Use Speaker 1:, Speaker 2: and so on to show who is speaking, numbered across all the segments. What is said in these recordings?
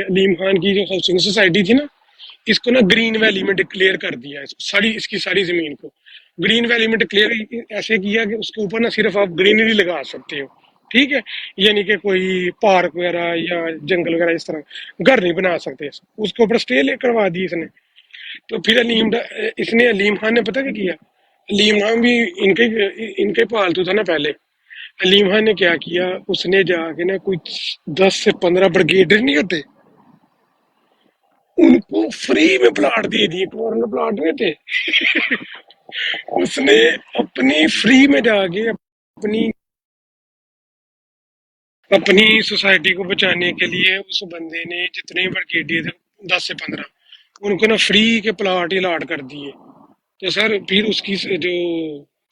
Speaker 1: अलीम खान की जो housing society थी ना, इसको ना ग्रीन वैली में डिक्लेयर कर दिया, इसकी सारी जमीन को ग्रीन वैली में डिक्लेयर ऐसे किया कि उसके ऊपर ना सिर्फ आप ग्रीनरी लगा सकते हो, ठीक है। यानी कि कोई पार्क वगैरह या जंगल वगैरह इस तरह घर नहीं बना सकते, उसके ऊपर स्टे ले करवा दी इसने। तो फिर इसने अलीम खान ने पता क्या किया, अलीम खान भी इनके इनके पालतू था ना पहले। अलीम खान ने क्या किया, उसने जाके ना कुछ 10 से 15 ब्रिगेडियर नहीं होते, उनको फ्री में प्लाट दे दिए, कॉर्नर प्लाट में थे। उसने अपनी फ्री में जाके अपनी अपनी सोसाइटी को बचाने के लिए उस बंदे ने जितने ब्रिगेडियर थे 10 से 15 उनको ना फ्री के प्लाट ही अलॉट कर दिए। तो सर फिर उसकी जो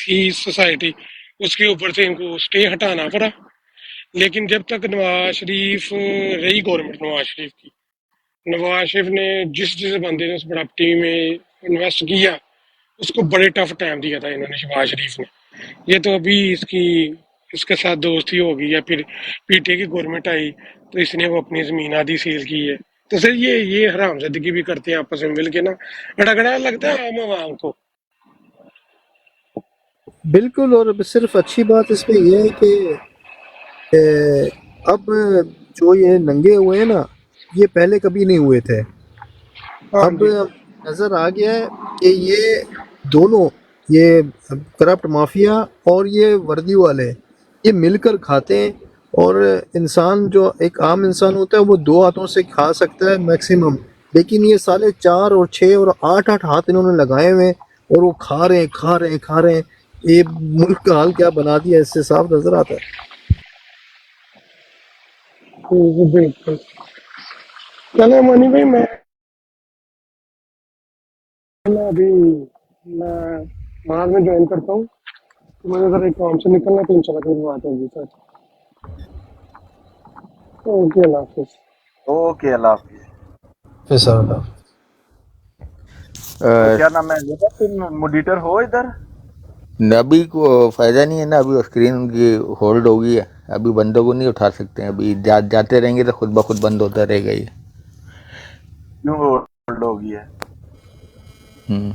Speaker 1: थी सोसाइटी, उसके ऊपर से इनको स्टे हटाना पड़ा। लेकिन जब तक नवाज शरीफ रही गवर्नमेंट, नवाज शरीफ ने जिस जिस बंदे ने उस प्रॉपर्टी में इन्वेस्ट किया, उसको बड़े टफ टाइम दिया था इन्होंने, शहबाज शरीफ ने। ये तो अभी इसके साथ दोस्ती हो गई, या फिर पीटीए की गवर्नमेंट आई तो इसने वो अपनी जमीन आधी सील की है। तो सर ये हरामजादगी भी करते हैं आपस में मिलके ना, रगड़ा लगता है आम आवाम को।
Speaker 2: बिल्कुल। और सिर्फ अच्छी बात इसमें यह है कि अब जो ये नंगे हुए हैं ना, ये पहले कभी नहीं हुए थे।
Speaker 1: हाँ
Speaker 2: अब
Speaker 1: जी।
Speaker 2: नजर आ गया है कि ये दोनों, ये करप्ट माफिया और ये वर्दी वाले, ये मिलकर खाते हैं। और इंसान, जो एक आम इंसान होता है, वो दो हाथों से खा सकता है मैक्सिमम, लेकिन ये साले 4 और 6 और 8 8 हाथ इन्होंने लगाए हुए हैं, और वो खा रहे हैं, खा रहे हैं, खा रहे हैं। ये मुल्क का हाल क्या बना दिया, इससे साफ नजर आता है।
Speaker 1: बिल्कुल। चलो मनी भाई, मैं अभी मैं बाद में ज्वाइन करता हूँ, तो मुझे जरा एक काम से निकलना है, तो इंशाल्लाह फिर बात होगी सर। ओके, अल्लाह हाफिज।
Speaker 3: ओके, अल्लाह हाफिज।
Speaker 2: फिर साहब,
Speaker 3: तो
Speaker 4: अ,
Speaker 3: क्या नाम है बेटा, तुम मॉडिटर हो इधर?
Speaker 4: अभी को फायदा नहीं है ना, अभी स्क्रीन उनकी होल्ड हो गई है, अभी बंदों को नहीं उठा सकते हैं, अभी जाते रहेंगे तो खुद ब खुद बंद होता रहेगा ये।
Speaker 3: क्यों होल्ड हो गई है?
Speaker 4: हम्म,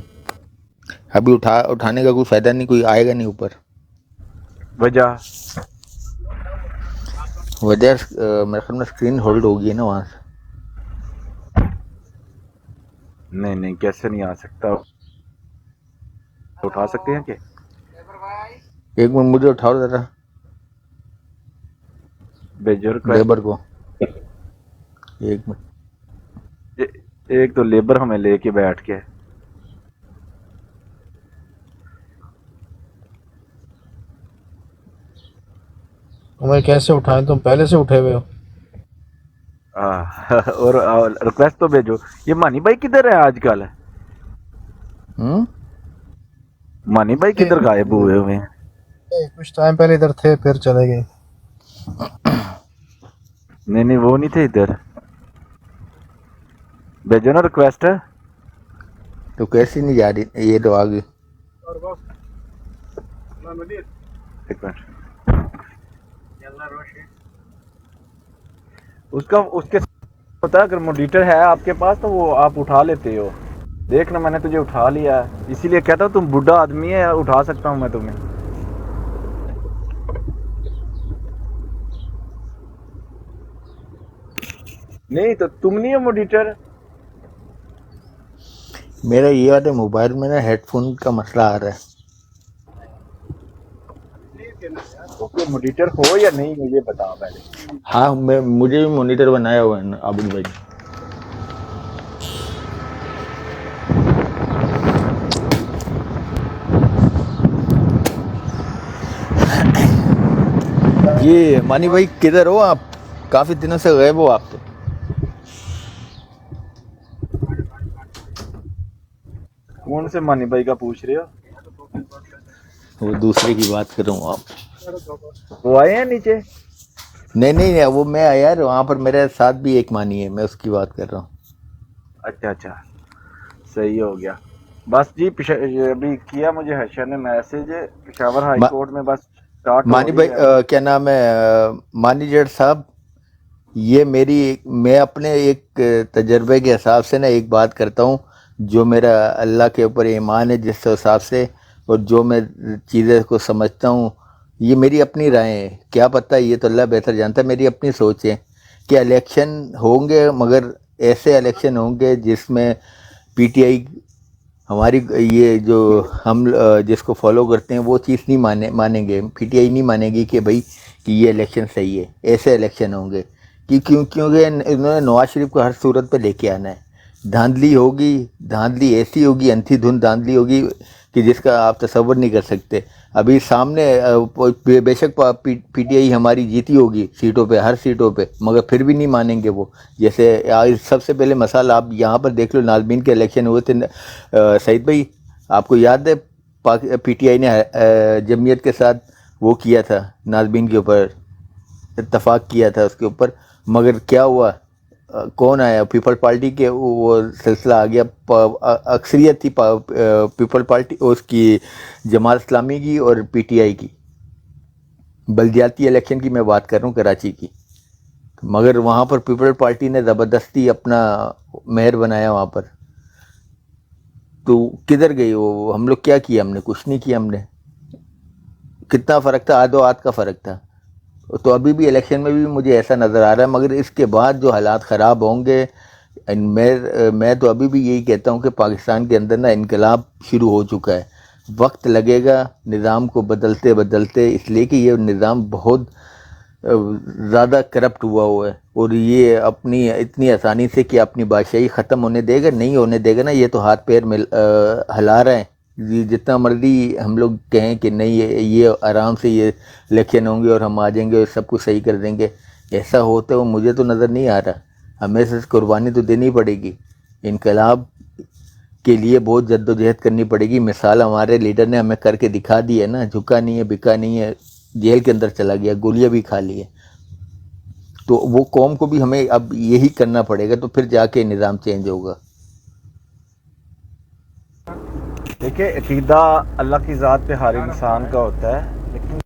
Speaker 4: अभी उठाने का कोई फायदा नहीं, कोई आएगा नहीं ऊपर।
Speaker 3: वजह?
Speaker 4: वजह मेरे ख्याल में स्क्रीन होल्ड हो गई है ना वहाँ से।
Speaker 3: नहीं नहीं, कैसे नहीं आ सकता? उठा सकते हैं क्या?
Speaker 4: एक मिनट, मुझे उठाओ जरा,
Speaker 3: भेजो रिक्वेस्ट।
Speaker 4: लेबर को। एक मिनट।
Speaker 3: एक तो लेबर हमें लेके बैठ के।
Speaker 2: तुम्हें कैसे उठाएं, तुम पहले से उठे हुए हो।
Speaker 3: और रिक्वेस्ट तो भेजो। ये मानी भाई किधर है आजकल? मानी भाई किधर गायब हुए हुए हैं?
Speaker 2: कुछ टाइम पहले इधर थे, फिर चले गए।
Speaker 3: नहीं नहीं, वो नहीं थे इधर। भेजो ना रिक्वेस्ट।
Speaker 4: तो कैसी नहीं जा रही, ये तो आ गई।
Speaker 3: एक मिनट। उसका उसके होता है, अगर मॉडिटर है आपके पास तो वो आप उठा लेते हो। देखना, मैंने तुझे उठा लिया है, इसीलिए कहता हूँ तुम बुढ़ा आदमी है, उठा सकता हूँ मैं तुम्हें। नहीं तो तुम नहीं हो मॉडिटर?
Speaker 4: मेरा ये वाले मोबाइल में ना हेडफोन का मसला आ रहा है।
Speaker 3: ओके, मॉडिटर हो या नहीं हो ये बता पहले।
Speaker 4: हाँ, मुझे भी मॉनिटर बनाया हुआ है ना आबिद भाई। ये मानी भाई किधर हो आप? काफी दिनों से गायब हो आप तो।
Speaker 3: कौन से मानी भाई का पूछ रहे हो?
Speaker 4: वो दूसरे की बात कर रहा हूँ आप।
Speaker 3: वो आए हैं नीचे?
Speaker 4: नहीं नहीं नहीं, वो मैं यार वहाँ पर मेरे साथ भी एक मानी है, मैं उसकी बात कर रहा हूँ।
Speaker 3: अच्छा अच्छा, सही हो गया। बस जी, अभी किया मुझे हर्षा ने मैसेज, पेशावर हाई कोर्ट में बस स्टार्ट हो
Speaker 4: मानी
Speaker 3: रही
Speaker 4: भाई
Speaker 3: है।
Speaker 4: क्या नाम है, मानी जेठ साहब, ये मैं अपने एक तजर्बे के हिसाब से ना एक बात करता हूँ, जो मेरा अल्लाह के ऊपर ईमान है जिस हिसाब से, और जो मैं चीज़ें को समझता हूँ, ये मेरी अपनी राय है। क्या पता, ये तो अल्लाह बेहतर जानता है, मेरी अपनी सोच है कि इलेक्शन होंगे, मगर ऐसे इलेक्शन होंगे जिसमें पीटीआई हमारी ये जो हम जिसको फॉलो करते हैं वो चीज़ नहीं मानेंगे, पीटीआई नहीं मानेगी कि भाई कि ये इलेक्शन सही है। ऐसे इलेक्शन होंगे कि क्योंकि इन्होंने नवाज शरीफ को हर सूरत पे लेके आना है। धांधली होगी, धांधली ऐसी होगी, अंधाधुंध धांधली होगी कि जिसका आप तसव्वुर नहीं कर सकते। अभी सामने बेशक पीटीआई हमारी जीती होगी सीटों पे, हर सीटों पे, मगर फिर भी नहीं मानेंगे वो। जैसे सबसे पहले मसाला आप यहाँ पर देख लो, नाज़मीन के इलेक्शन हुए थे, सईद भाई आपको याद है पीटीआई ने जमीयत के साथ वो किया था, नाज़मीन के ऊपर इत्तफाक किया था उसके ऊपर, मगर क्या हुआ, कौन आया, पीपल पार्टी के वो सिलसिला आ गया। अक्सरियत थी पीपल पार्टी उसकी, जमात इस्लामी की और पीटीआई की। बल्दियाती इलेक्शन की मैं बात कर रहा हूँ, कराची की। मगर वहाँ पर पीपल पार्टी ने ज़बरदस्ती अपना मेयर बनाया वहाँ पर। तो किधर गई वो, हम लोग क्या किया, हमने कुछ नहीं किया। हमने कितना फ़र्क था, आधो आध का फ़र्क था। तो अभी भी इलेक्शन में भी मुझे ऐसा नज़र आ रहा है, मगर इसके बाद जो हालात ख़राब होंगे, मैं तो अभी भी यही कहता हूँ कि पाकिस्तान के अंदर ना इनकलाब शुरू हो चुका है। वक्त लगेगा निज़ाम को बदलते बदलते, इसलिए कि ये निज़ाम बहुत ज़्यादा करप्ट हुआ है, और ये अपनी इतनी आसानी से कि अपनी बादशाही ख़त्म होने देगा, नहीं होने देगा ना। ये तो हाथ पैर हिला रहे हैं। जितना मर्जी हम लोग कहें कि नहीं ये आराम से ये इलेक्शन होंगे और हम आ जाएंगे और सब कुछ सही कर देंगे, ऐसा होता है वो मुझे तो नज़र नहीं आ रहा। हमें से कुर्बानी तो देनी पड़ेगी, इनकलाब के लिए बहुत जद्दोजहद करनी पड़ेगी। मिसाल हमारे लीडर ने हमें करके दिखा दी है ना, झुका नहीं है, बिका नहीं है, जेल के अंदर चला गया, गोलियां भी खा ली है। तो वो कौम को भी हमें अब यही करना पड़ेगा, तो फिर जाके निज़ाम चेंज होगा।
Speaker 3: देखिए, अकीदा अल्लाह की ज़ात पे हर इंसान का होता है, लेकिन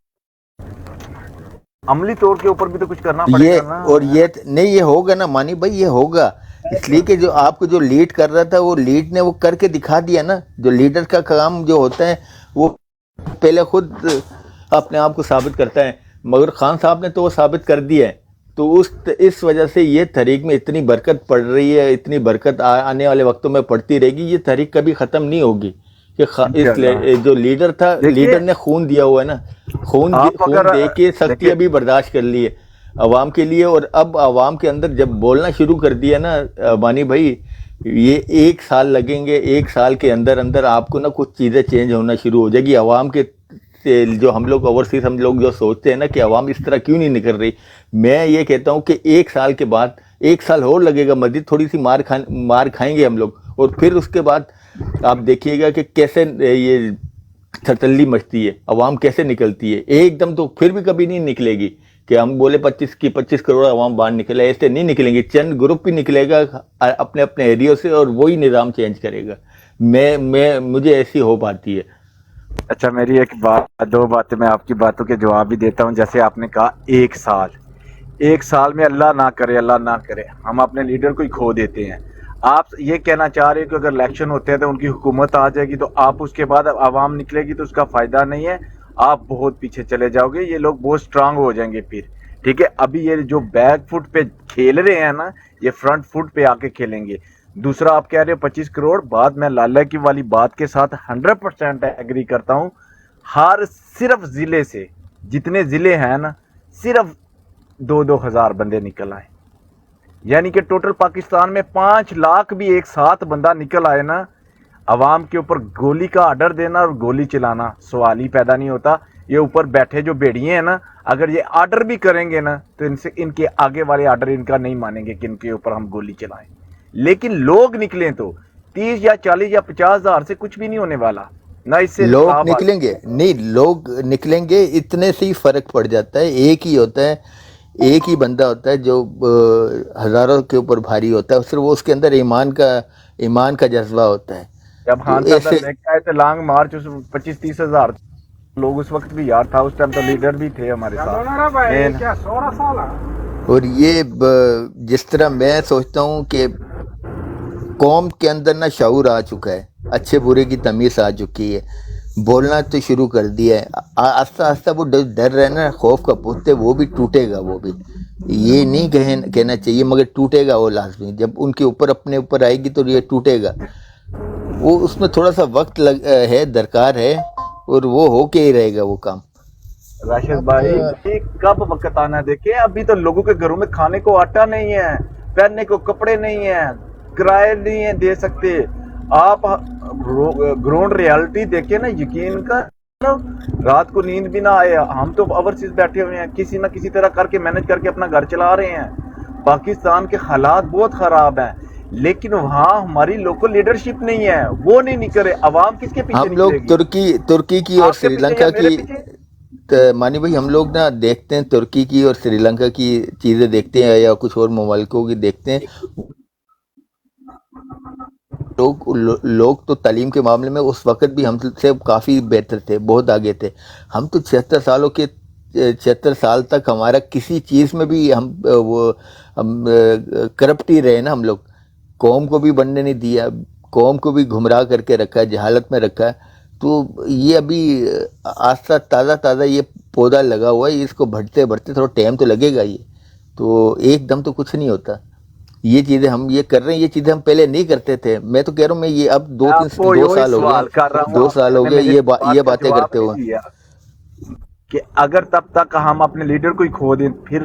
Speaker 3: अमली तौर के ऊपर भी तो कुछ करना पड़ेगा ना।
Speaker 4: और ये नहीं, ये होगा ना मानी भाई, ये होगा। इसलिए कि जो आपको जो लीड कर रहा था, वो लीड ने वो करके दिखा दिया ना। जो लीडर का काम जो होता है वो पहले खुद अपने आप को साबित करता है, मगर खान साहब ने तो वो साबित कर दिया है। तो इस वजह से ये तहरीक में इतनी बरकत पड़ रही है, इतनी बरकत आने वाले वक्तों में पड़ती रहेगी। ये तहरीक कभी ख़त्म नहीं होगी कि इस जो लीडर था, लीडर ने खून दिया हुआ है ना, खून दे के सख्तियाँ भी बर्दाश्त कर ली है अवाम के लिए। और अब अवाम के अंदर जब बोलना शुरू कर दिया ना बानी भाई, ये 1 साल लगेंगे, 1 साल के अंदर अंदर आपको ना कुछ चीज़ें चेंज होना शुरू हो जाएगी अवाम के। जो हम लोग ओवरसीज हम लोग जो सोचते हैं ना कि अवाम इस तरह क्यों नहीं निकल रही, मैं ये कहता हूँ कि 1 साल के बाद, 1 साल और लगेगा, मज़ीद थोड़ी सी मार खाएंगे हम लोग, और फिर उसके बाद आप देखिएगा कि कैसे ये थरथल्ली मचती है, अवाम कैसे निकलती है। एकदम तो फिर भी कभी नहीं निकलेगी कि हम बोले 25 करोड़ अवाम बाहर निकले, ऐसे नहीं निकलेंगे। चंद ग्रुप ही निकलेगा अपने अपने एरिया से, और वही निज़ाम चेंज करेगा। मुझे ऐसी होप आती है।
Speaker 3: अच्छा, मेरी एक बात, 2 बातें मैं आपकी बातों के जवाब भी देता हूँ। जैसे आपने कहा 1 साल, 1 साल में अल्लाह ना करे हम अपने लीडर को ही खो देते हैं। आप ये कहना चाह रहे हो कि अगर इलेक्शन होते हैं तो उनकी हुकूमत आ जाएगी, तो आप उसके बाद आवाम निकलेगी तो उसका फ़ायदा नहीं है, आप बहुत पीछे चले जाओगे, ये लोग बहुत स्ट्रांग हो जाएंगे फिर। ठीक है, अभी ये जो बैक फुट पे खेल रहे हैं ना, ये फ्रंट फुट पे आके खेलेंगे। दूसरा, आप कह रहे हो 25 करोड़, बात मैं लाला की वाली बात के साथ 100% एग्री करता हूँ। हर सिर्फ ज़िले से, जितने ज़िले हैं ना, सिर्फ 2-2 हज़ार बंदे निकल आए, यानी कि टोटल पाकिस्तान में 5 लाख भी एक साथ बंदा निकल आए ना, अवाम के ऊपर गोली का आर्डर देना और गोली चलाना सवाल ही पैदा नहीं होता। ये ऊपर बैठे जो भेड़िए हैं ना, अगर ये आर्डर भी करेंगे ना, तो इनके आगे वाले आर्डर इनका नहीं मानेंगे कि इनके ऊपर हम गोली चलाएं। लेकिन लोग निकलें तो 30 या 40 या 50 हज़ार से कुछ भी नहीं होने वाला ना। इससे
Speaker 4: लोग निकलेंगे नहीं, लोग निकलेंगे, इतने से ही फर्क पड़ जाता है। एक ही होता है, एक ही बंदा होता है जो हजारों के ऊपर भारी होता है, सिर्फ वो उसके अंदर ईमान का जज्बा होता है।
Speaker 3: जब खान साहब लेके आए थे लॉन्ग मार्च, 25-30 हज़ार लोग उस वक्त भी यार था, उस टाइम तो लीडर भी थे हमारे साथ।
Speaker 4: और ये जिस तरह मैं सोचता हूँ कि कौम के अंदर ना शऊर आ चुका है, अच्छे बुरे की तमीज़ आ चुकी है, बोलना तो शुरू कर दिया है। आस्ता आस्ता वो डर रहा है ना, खौफ का पुत है, वो भी टूटेगा। वो भी ये नहीं कहना चाहिए, मगर टूटेगा वो लाजमी। जब उनके ऊपर अपने ऊपर आएगी तो ये टूटेगा। वो उसमें थोड़ा सा वक्त है, दरकार है, और वो हो के ही रहेगा वो काम।
Speaker 3: राशिद
Speaker 2: अब
Speaker 3: भाई, ये कब वक्त आना है देखे। अभी तो लोगों के घरों में खाने को आटा नहीं है, पहनने को कपड़े नहीं है, किराए नहीं है दे सकते। आप ग्राउंड रियलिटी देखे ना, यकीन कर, रात को नींद भी ना आए। हम तो ओवरसीज बैठे हुए हैं, किसी ना किसी तरह करके मैनेज करके अपना घर चला रहे हैं। पाकिस्तान के हालात बहुत खराब हैं, लेकिन वहाँ हमारी लोकल लीडरशिप नहीं है, वो नहीं करे। अवाम किसके पीछे
Speaker 4: हम लोग
Speaker 3: निकलेगी?
Speaker 4: तुर्की की और
Speaker 3: आपके पीछे या
Speaker 4: श्रीलंका
Speaker 3: मेरे
Speaker 4: की,
Speaker 3: पीछे?
Speaker 4: मानी भाई, हम लोग ना देखते हैं तुर्की की और श्रीलंका की चीज़ें देखते हैं, या कुछ और ममालिकों की देखते हैं। लोग तो तालीम के मामले में उस वक्त भी हमसे काफ़ी बेहतर थे, बहुत आगे थे। हम तो 76 साल तक हमारा किसी चीज़ में भी हम करप्ट ही रहे ना। हम लोग कौम को भी बनने नहीं दिया, कौम को भी गुमराह करके रखा है, जहालत में रखा है। तो ये अभी आस्ता ताज़ा ये पौधा लगा हुआ है, इसको बढ़ते बढ़ते थोड़ा टाइम तो लगेगा। ये तो एकदम तो कुछ नहीं होता। ये चीज़ें हम ये कर रहे हैं, ये चीज़ें हम पहले नहीं करते थे। मैं तो कह रहा हूँ, मैं ये अब
Speaker 3: मैं आपको
Speaker 4: दो
Speaker 3: यही
Speaker 4: साल हो
Speaker 3: सवाल
Speaker 4: गए,
Speaker 3: कर रहा हूँ,
Speaker 4: 2 साल हो
Speaker 3: आपने
Speaker 4: गए
Speaker 3: मेरे
Speaker 4: ये
Speaker 3: बात
Speaker 4: ये
Speaker 3: का
Speaker 4: बातें
Speaker 3: जवाब
Speaker 4: करते
Speaker 3: नहीं
Speaker 4: हुए।
Speaker 3: दिया कि अगर तब तक हम अपने लीडर को ही खो दें फिर।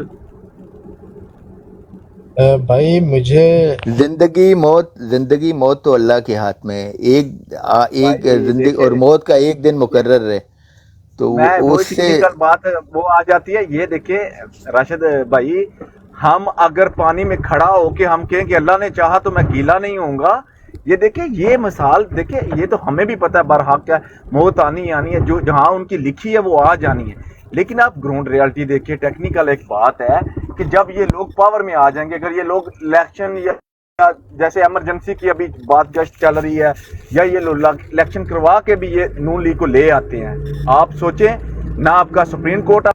Speaker 2: भाई मुझे
Speaker 4: जिंदगी मौत तो अल्लाह के हाथ में है। एक
Speaker 3: भाई
Speaker 4: जिंदगी
Speaker 3: देखे,
Speaker 4: और मौत का एक दिन मुकर्रर है, तो
Speaker 3: मैं वो
Speaker 4: उससे
Speaker 3: टेक्निकल बात वो आ जाती है। ये देखिए राशिद भाई, हम अगर पानी में खड़ा होके हम कहें कि अल्लाह ने चाहा तो मैं गीला नहीं होऊंगा, ये देखिए, ये मिसाल देखिए, ये तो हमें भी पता है बरहक क्या है, मौत आनी आनी है, जो जहां उनकी लिखी है वो आ जानी है। लेकिन आप ग्राउंड रियलिटी देखिए, टेक्निकल एक बात है कि जब ये लोग पावर में आ जाएंगे, अगर ये लोग इलेक्शन या जैसे इमरजेंसी की अभी बात जस्ट चल रही है, या ये लोग इलेक्शन करवा के भी ये नून लीग को ले आते हैं, आप सोचें ना, आपका सुप्रीम कोर्ट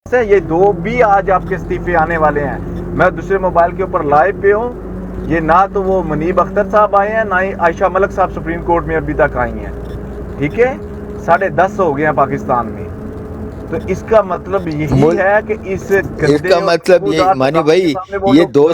Speaker 3: से ये दो भी आज आपके इस्तीफे आने वाले हैं। मैं दूसरे मोबाइल के ऊपर लाइव पे हूँ, ये ना तो वो मुनीब अख्तर साहब आए हैं, ना ही आयशा मलिक साहब सुप्रीम कोर्ट में अभी तक आई हैं। ठीक है, 10:30 हो गए हैं पाकिस्तान में। तो इसका मतलब यही है कि
Speaker 4: इसका मतलब ये, मानी भाई, ये 2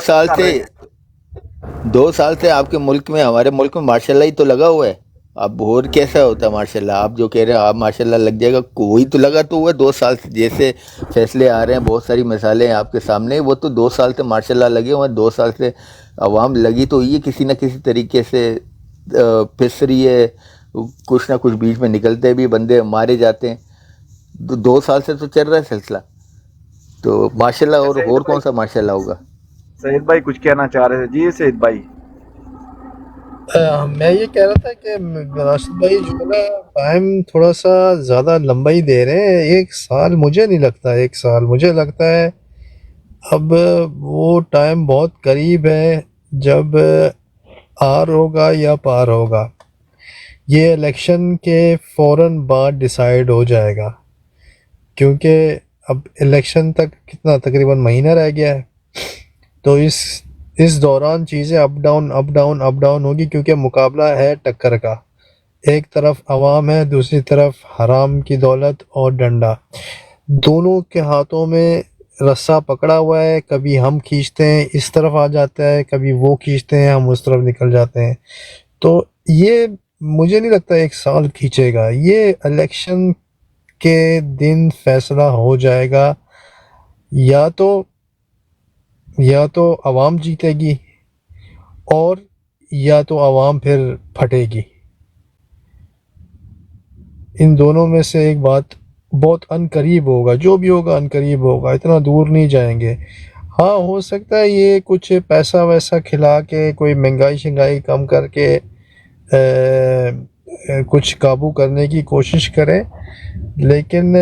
Speaker 4: साल से आपके मुल्क में, हमारे मुल्क में मार्शल ही तो लगा हुआ है। अब और कैसा होता है मार्शल? आप जो कह रहे हैं आप मार्शल लग जाएगा, कोई तो लगा तो हुआ 2 साल से। जैसे फैसले आ रहे हैं, बहुत सारी मिसालें हैं आपके सामने, वो तो 2 साल से मार्शल लगे हुए हैं। 2 साल से अवाम लगी तो ये किसी न किसी तरीके से फिस रही है, कुछ ना कुछ बीच में निकलते भी, बंदे मारे जाते हैं। 2 साल से तो चल रहा है सिलसिला, तो माशाल्लाह। और कौन सा माशाल्लाह होगा?
Speaker 3: सईद भाई कुछ कहना चाह रहे थे जी? सईद भाई,
Speaker 2: मैं ये कह रहा था कि राशिद भाई जो है ना, टाइम थोड़ा सा ज़्यादा लंबा ही दे रहे हैं। 1 साल मुझे नहीं लगता, 1 साल मुझे लगता है अब वो टाइम बहुत करीब है जब आर होगा या पार होगा। ये इलेक्शन के फ़ौरन बाद डिसाइड हो जाएगा, क्योंकि अब इलेक्शन तक कितना, तकरीबन महीना रह गया है। तो इस दौरान चीज़ें अप डाउन होगी, क्योंकि मुकाबला है टक्कर का। एक तरफ अवाम है, दूसरी तरफ हराम की दौलत और डंडा। दोनों के हाथों में रस्सा पकड़ा हुआ है, कभी हम खींचते हैं इस तरफ आ जाता है, कभी वो खींचते हैं हम उस तरफ निकल जाते हैं। तो ये मुझे नहीं लगता 1 साल खींचेगा। ये इलेक्शन के दिन फैसला हो जाएगा, या तो अवाम जीतेगी, और या तो अवाम फिर फटेगी। इन दोनों में से एक बात बहुत अनकरीब होगा, जो भी होगा अनकरीब होगा, इतना दूर नहीं जाएंगे। हाँ, हो सकता है ये कुछ पैसा वैसा खिला के, कोई महंगाई शंगाई कम करके कुछ काबू करने की कोशिश करें। लेकिन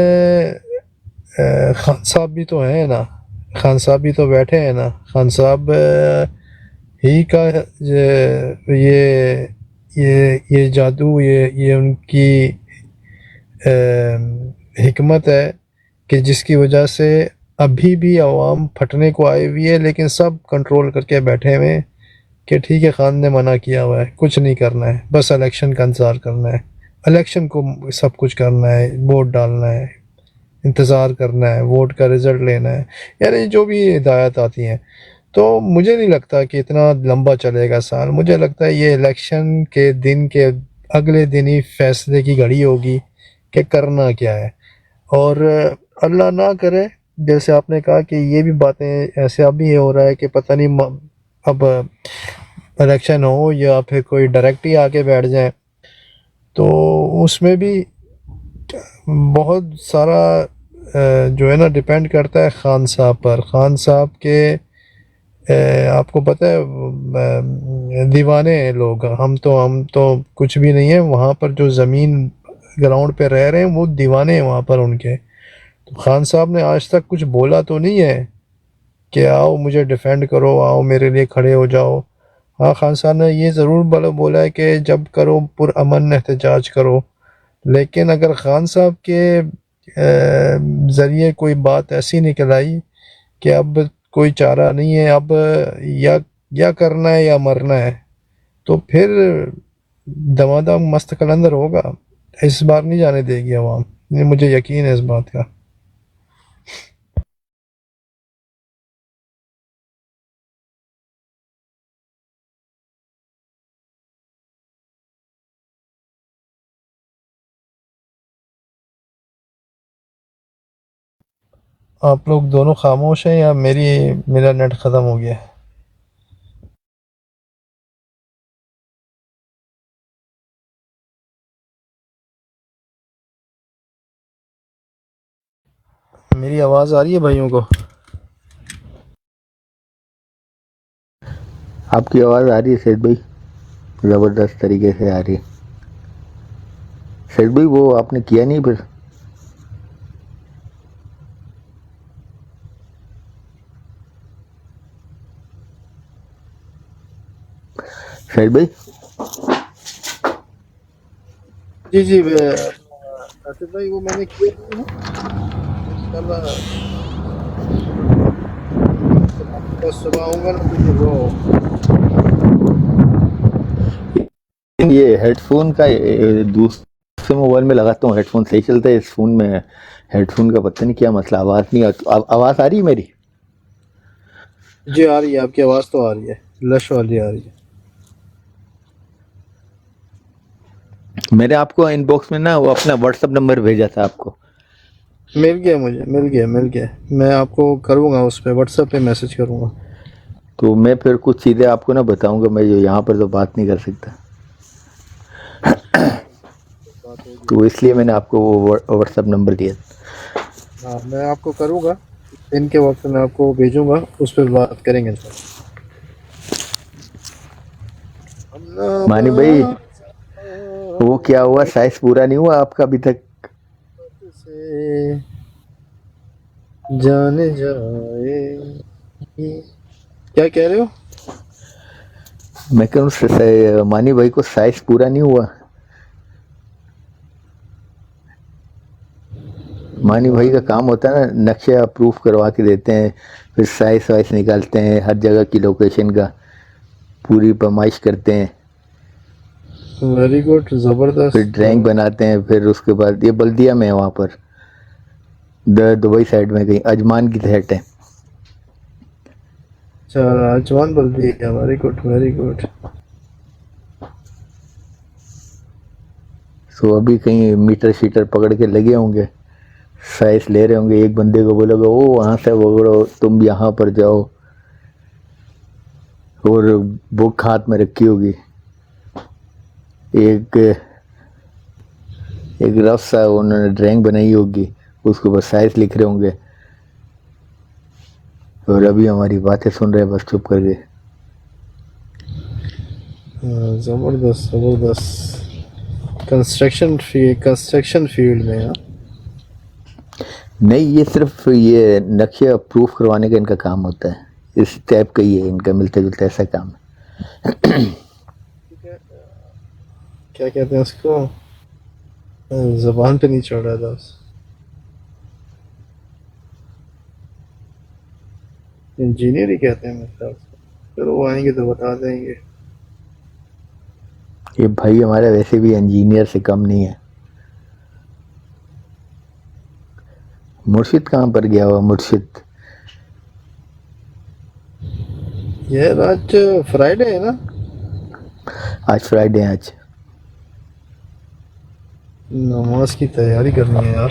Speaker 2: खान साहब भी तो हैं ना, खान साहब भी तो बैठे हैं ना। खान साहब ही का ये जादू, ये उनकी हिकमत है कि जिसकी वजह से अभी भी अवाम फटने को आई हुई है, लेकिन सब कंट्रोल करके बैठे हुए हैं कि ठीक है, खान ने मना किया हुआ है, कुछ नहीं करना है, बस इलेक्शन का इंतज़ार करना है, इलेक्शन को सब कुछ करना है, वोट डालना है, इंतज़ार करना है, वोट का रिज़ल्ट लेना है, यानी जो भी हिदायत आती हैं। तो मुझे नहीं लगता कि इतना लंबा चलेगा साल। मुझे लगता है ये इलेक्शन के दिन के अगले दिन ही फैसले की घड़ी होगी कि करना क्या है। और अल्लाह ना करे, जैसे आपने कहा कि ये भी बातें ऐसे अभी हो रहा है कि पता नहीं अब इलेक्शन हो या फिर कोई डायरेक्ट ही आके बैठ जाए, तो उसमें भी बहुत सारा जो है ना डिपेंड करता है खान साहब पर। खान साहब के आपको पता है दीवाने हैं लोग। हम तो कुछ भी नहीं है वहाँ पर, जो ज़मीन ग्राउंड पे रह रहे हैं वो दीवाने हैं वहाँ पर उनके। तो खान साहब ने आज तक कुछ बोला तो नहीं है कि आओ मुझे डिफेंड करो, आओ मेरे लिए खड़े हो जाओ। हाँ, खान साहब ने ये ज़रूर बोला है कि जब करो पुरअमन एहतजाज करो। लेकिन अगर खान साहब के ज़रिए कोई बात ऐसी निकल आई कि अब कोई चारा नहीं है, अब या करना है या मरना है, तो फिर दमादम मस्त कलंदर होगा। इस बार नहीं जाने देगी अवाम, ये मुझे यकीन है इस बात का। आप लोग दोनों खामोश हैं या मेरा नेट ख़त्म हो गया है? मेरी आवाज़ आ रही है भाइयों को?
Speaker 4: आपकी आवाज़ आ रही है सैयद भाई, ज़बरदस्त तरीके से आ रही है। सैयद भाई वो आपने किया नहीं फिर? सैयद भाई
Speaker 2: जी जी आसिफ भाई, वो मैंने किया नहीं है इंशाल्लाह। बस सुबह आऊँगा ना तो फिर वो
Speaker 4: ये हेडफोन का दूसरे मोबाइल में लगाता हूँ, हेडफोन सही चलता है, इस फ़ोन में हेडफोन का पता नहीं क्या मसला, आवाज़ नहीं आवाज़ आ रही है मेरी?
Speaker 2: जी आ रही है, आपकी आवाज़ तो आ रही है, लश वाली आ रही है।
Speaker 4: मैंने आपको इनबॉक्स में ना वो अपना व्हाट्सअप नंबर भेजा था आपको।
Speaker 2: मिल गया मुझे, मिल गया। मैं आपको करूँगा, उस पर व्हाट्सएप पे मैसेज करूँगा।
Speaker 4: तो मैं फिर कुछ चीज़ें आपको ना बताऊंगा, मैं जो यहाँ पर तो बात नहीं कर सकता,
Speaker 2: बात होगी।
Speaker 4: तो इसलिए मैंने आपको वो व्हाट्सअप नंबर दिया।
Speaker 2: हाँ, मैं आपको करूँगा, इनके वक्त में आपको भेजूँगा, उस पर बात करेंगे
Speaker 4: मानी भाई वो क्या हुआ, साइज पूरा नहीं हुआ आपका अभी तक?
Speaker 2: से जाने जाए। क्या कह रहे हो?
Speaker 4: मैं कह रहा हूँ मानी भाई को साइज पूरा नहीं हुआ। मानी भाई का काम होता है ना, नक्शे अप्रूव करवा के देते हैं, फिर साइज वाइज निकालते हैं, हर जगह की लोकेशन का पूरी पैमाइश करते हैं,
Speaker 2: वेरी गुड,
Speaker 4: फिर
Speaker 2: ज़बरदस्त।
Speaker 4: ड्राइंग बनाते हैं, फिर उसके बाद ये बल्दिया में है वहाँ पर, दुबई साइड में कहीं अजमान की साइड है।
Speaker 2: अच्छा, जवान बोल रही है, वेरी गुड वेरी गुड।
Speaker 4: तो अभी कहीं मीटर शीटर पकड़ के लगे होंगे, साइज ले रहे होंगे, एक बंदे को बोलोगे वो वहाँ से पकड़ो, तुम यहाँ पर जाओ, और बुक हाथ में रखी होगी, एक एक रफ सा उन्होंने ड्राइंग बनाई होगी, उसके ऊपर साइज लिख रहे होंगे, और अभी हमारी बातें सुन रहे हैं बस चुप करके।
Speaker 2: ज़बरदस्त ज़बरदस्त। कंस्ट्रक्शन फील्ड में। हाँ,
Speaker 4: नहीं, ये सिर्फ ये नक्शे अप्रूव करवाने का इनका काम होता है, इस टाइप का ही है इनका, मिलता जुलता ऐसा काम है।
Speaker 2: क्या कहते हैं उसको, ज़बान पे नहीं चढ़ रहा था इंजीनियर ही कहते हैं मेरे ख्याल से। चलो वो आएंगे तो बता देंगे।
Speaker 4: ये भाई हमारा वैसे भी इंजीनियर से कम नहीं है। मुर्शिद कहाँ पर गया हुआ मुर्शिद?
Speaker 2: यार आज फ्राइडे है ना?
Speaker 4: आज फ्राइडे है आज।
Speaker 2: नमाज की तैयारी करनी है यार।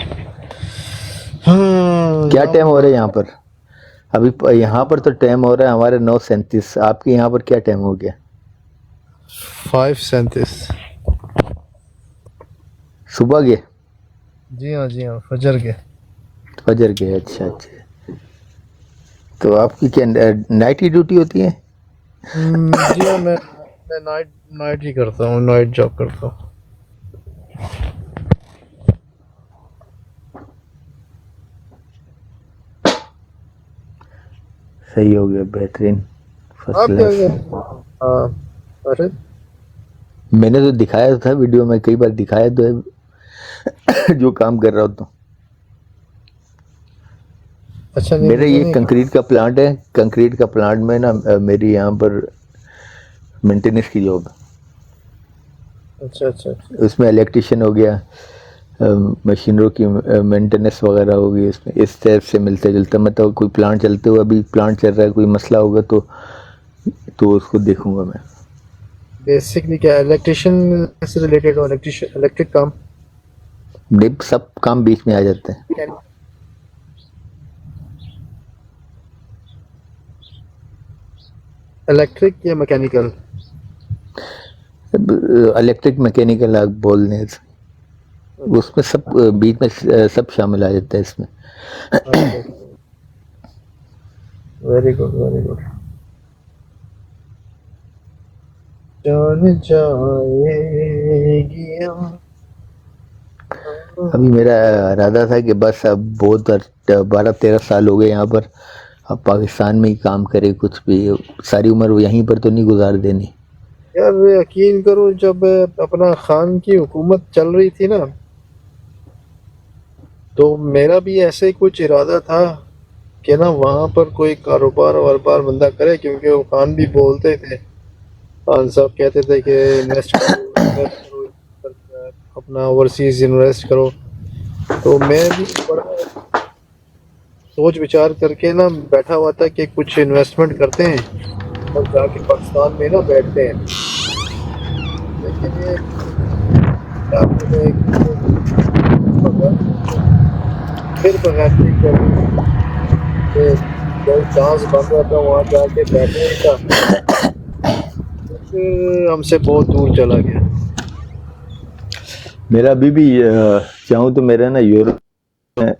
Speaker 2: हाँ
Speaker 4: क्या टाइम हो रहा है यहाँ पर? अभी यहाँ पर तो टाइम हो रहा है हमारे 9:37। आपके यहाँ पर क्या टाइम हो गया?
Speaker 2: 5:37।
Speaker 4: सुबह के?
Speaker 2: जी हाँ फजर के।
Speaker 4: फजर के, अच्छा अच्छा। तो आपकी क्या नाइट की ड्यूटी होती है?
Speaker 2: जी हाँ मैं नाइट ही करता हूँ, नाइट जॉब करता हूँ।
Speaker 4: सही हो गया, बेहतरीन, फर्स्ट
Speaker 2: आप क्या
Speaker 4: क्लास।
Speaker 2: करते? हाँ अरे
Speaker 4: मैंने तो दिखाया तो था वीडियो में, कई बार दिखाया तो है जो काम कर रहा हूँ तो।
Speaker 2: अच्छा नहीं
Speaker 4: मेरा
Speaker 2: मुझे
Speaker 4: ये
Speaker 2: नहीं।
Speaker 4: कंक्रीट का प्लांट है। कंक्रीट का प्लांट में ना मेरी यहाँ पर मेंटेनेंस की जॉब है।
Speaker 2: अच्छा
Speaker 4: उसमें इलेक्ट्रिशियन हो गया, मशीनरों की मेंटेनेंस वगैरह होगी। इसमें इस टाइप से मिलते जुलते, मतलब कोई प्लांट चलते हुए, अभी प्लांट चल रहा है, कोई मसला होगा तो उसको देखूंगा मैं।
Speaker 2: बेसिकली क्या इलेक्ट्रिशियन से रिलेटेड हो? इलेक्ट्रिक काम?
Speaker 4: नहीं, सब काम बीच में आ जाते हैं।
Speaker 2: इलेक्ट्रिक या मैकेनिकल?
Speaker 4: इलेक्ट्रिक मैकेनिकल आप बोल दें, उसमें सब बीच में सब शामिल आ जाता है इसमें।
Speaker 2: Very good. जान जाएगी
Speaker 4: अभी मेरा इरादा था कि बस अब बहुत 12-13 साल हो गए यहाँ पर, अब पाकिस्तान में ही काम करे कुछ भी, सारी उम्र वो यहीं पर तो नहीं गुजार देनी।
Speaker 2: यार यकीन करो जब अपना खान की हुकूमत चल रही थी ना, तो मेरा भी ऐसे ही कुछ इरादा था कि ना वहाँ पर कोई कारोबार वारोबार बंदा करे, क्योंकि वो खान भी बोलते थे, खान साहब कहते थे कि इन्वेस्ट करो अपना ओवरसीज इन्वेस्ट करो। तो मैं भी बड़ा सोच विचार करके ना बैठा हुआ था कि कुछ इन्वेस्टमेंट करते हैं और जाके पाकिस्तान में ना बैठते हैं। लेकिन ये क्या बोले, फिर बगैर कोई चांस बन रहा था वहाँ जाके बैठने का, फिर हमसे बहुत दूर चला गया।
Speaker 4: मेरा अभी भी चाहूँ तो मेरा ना यूरोप में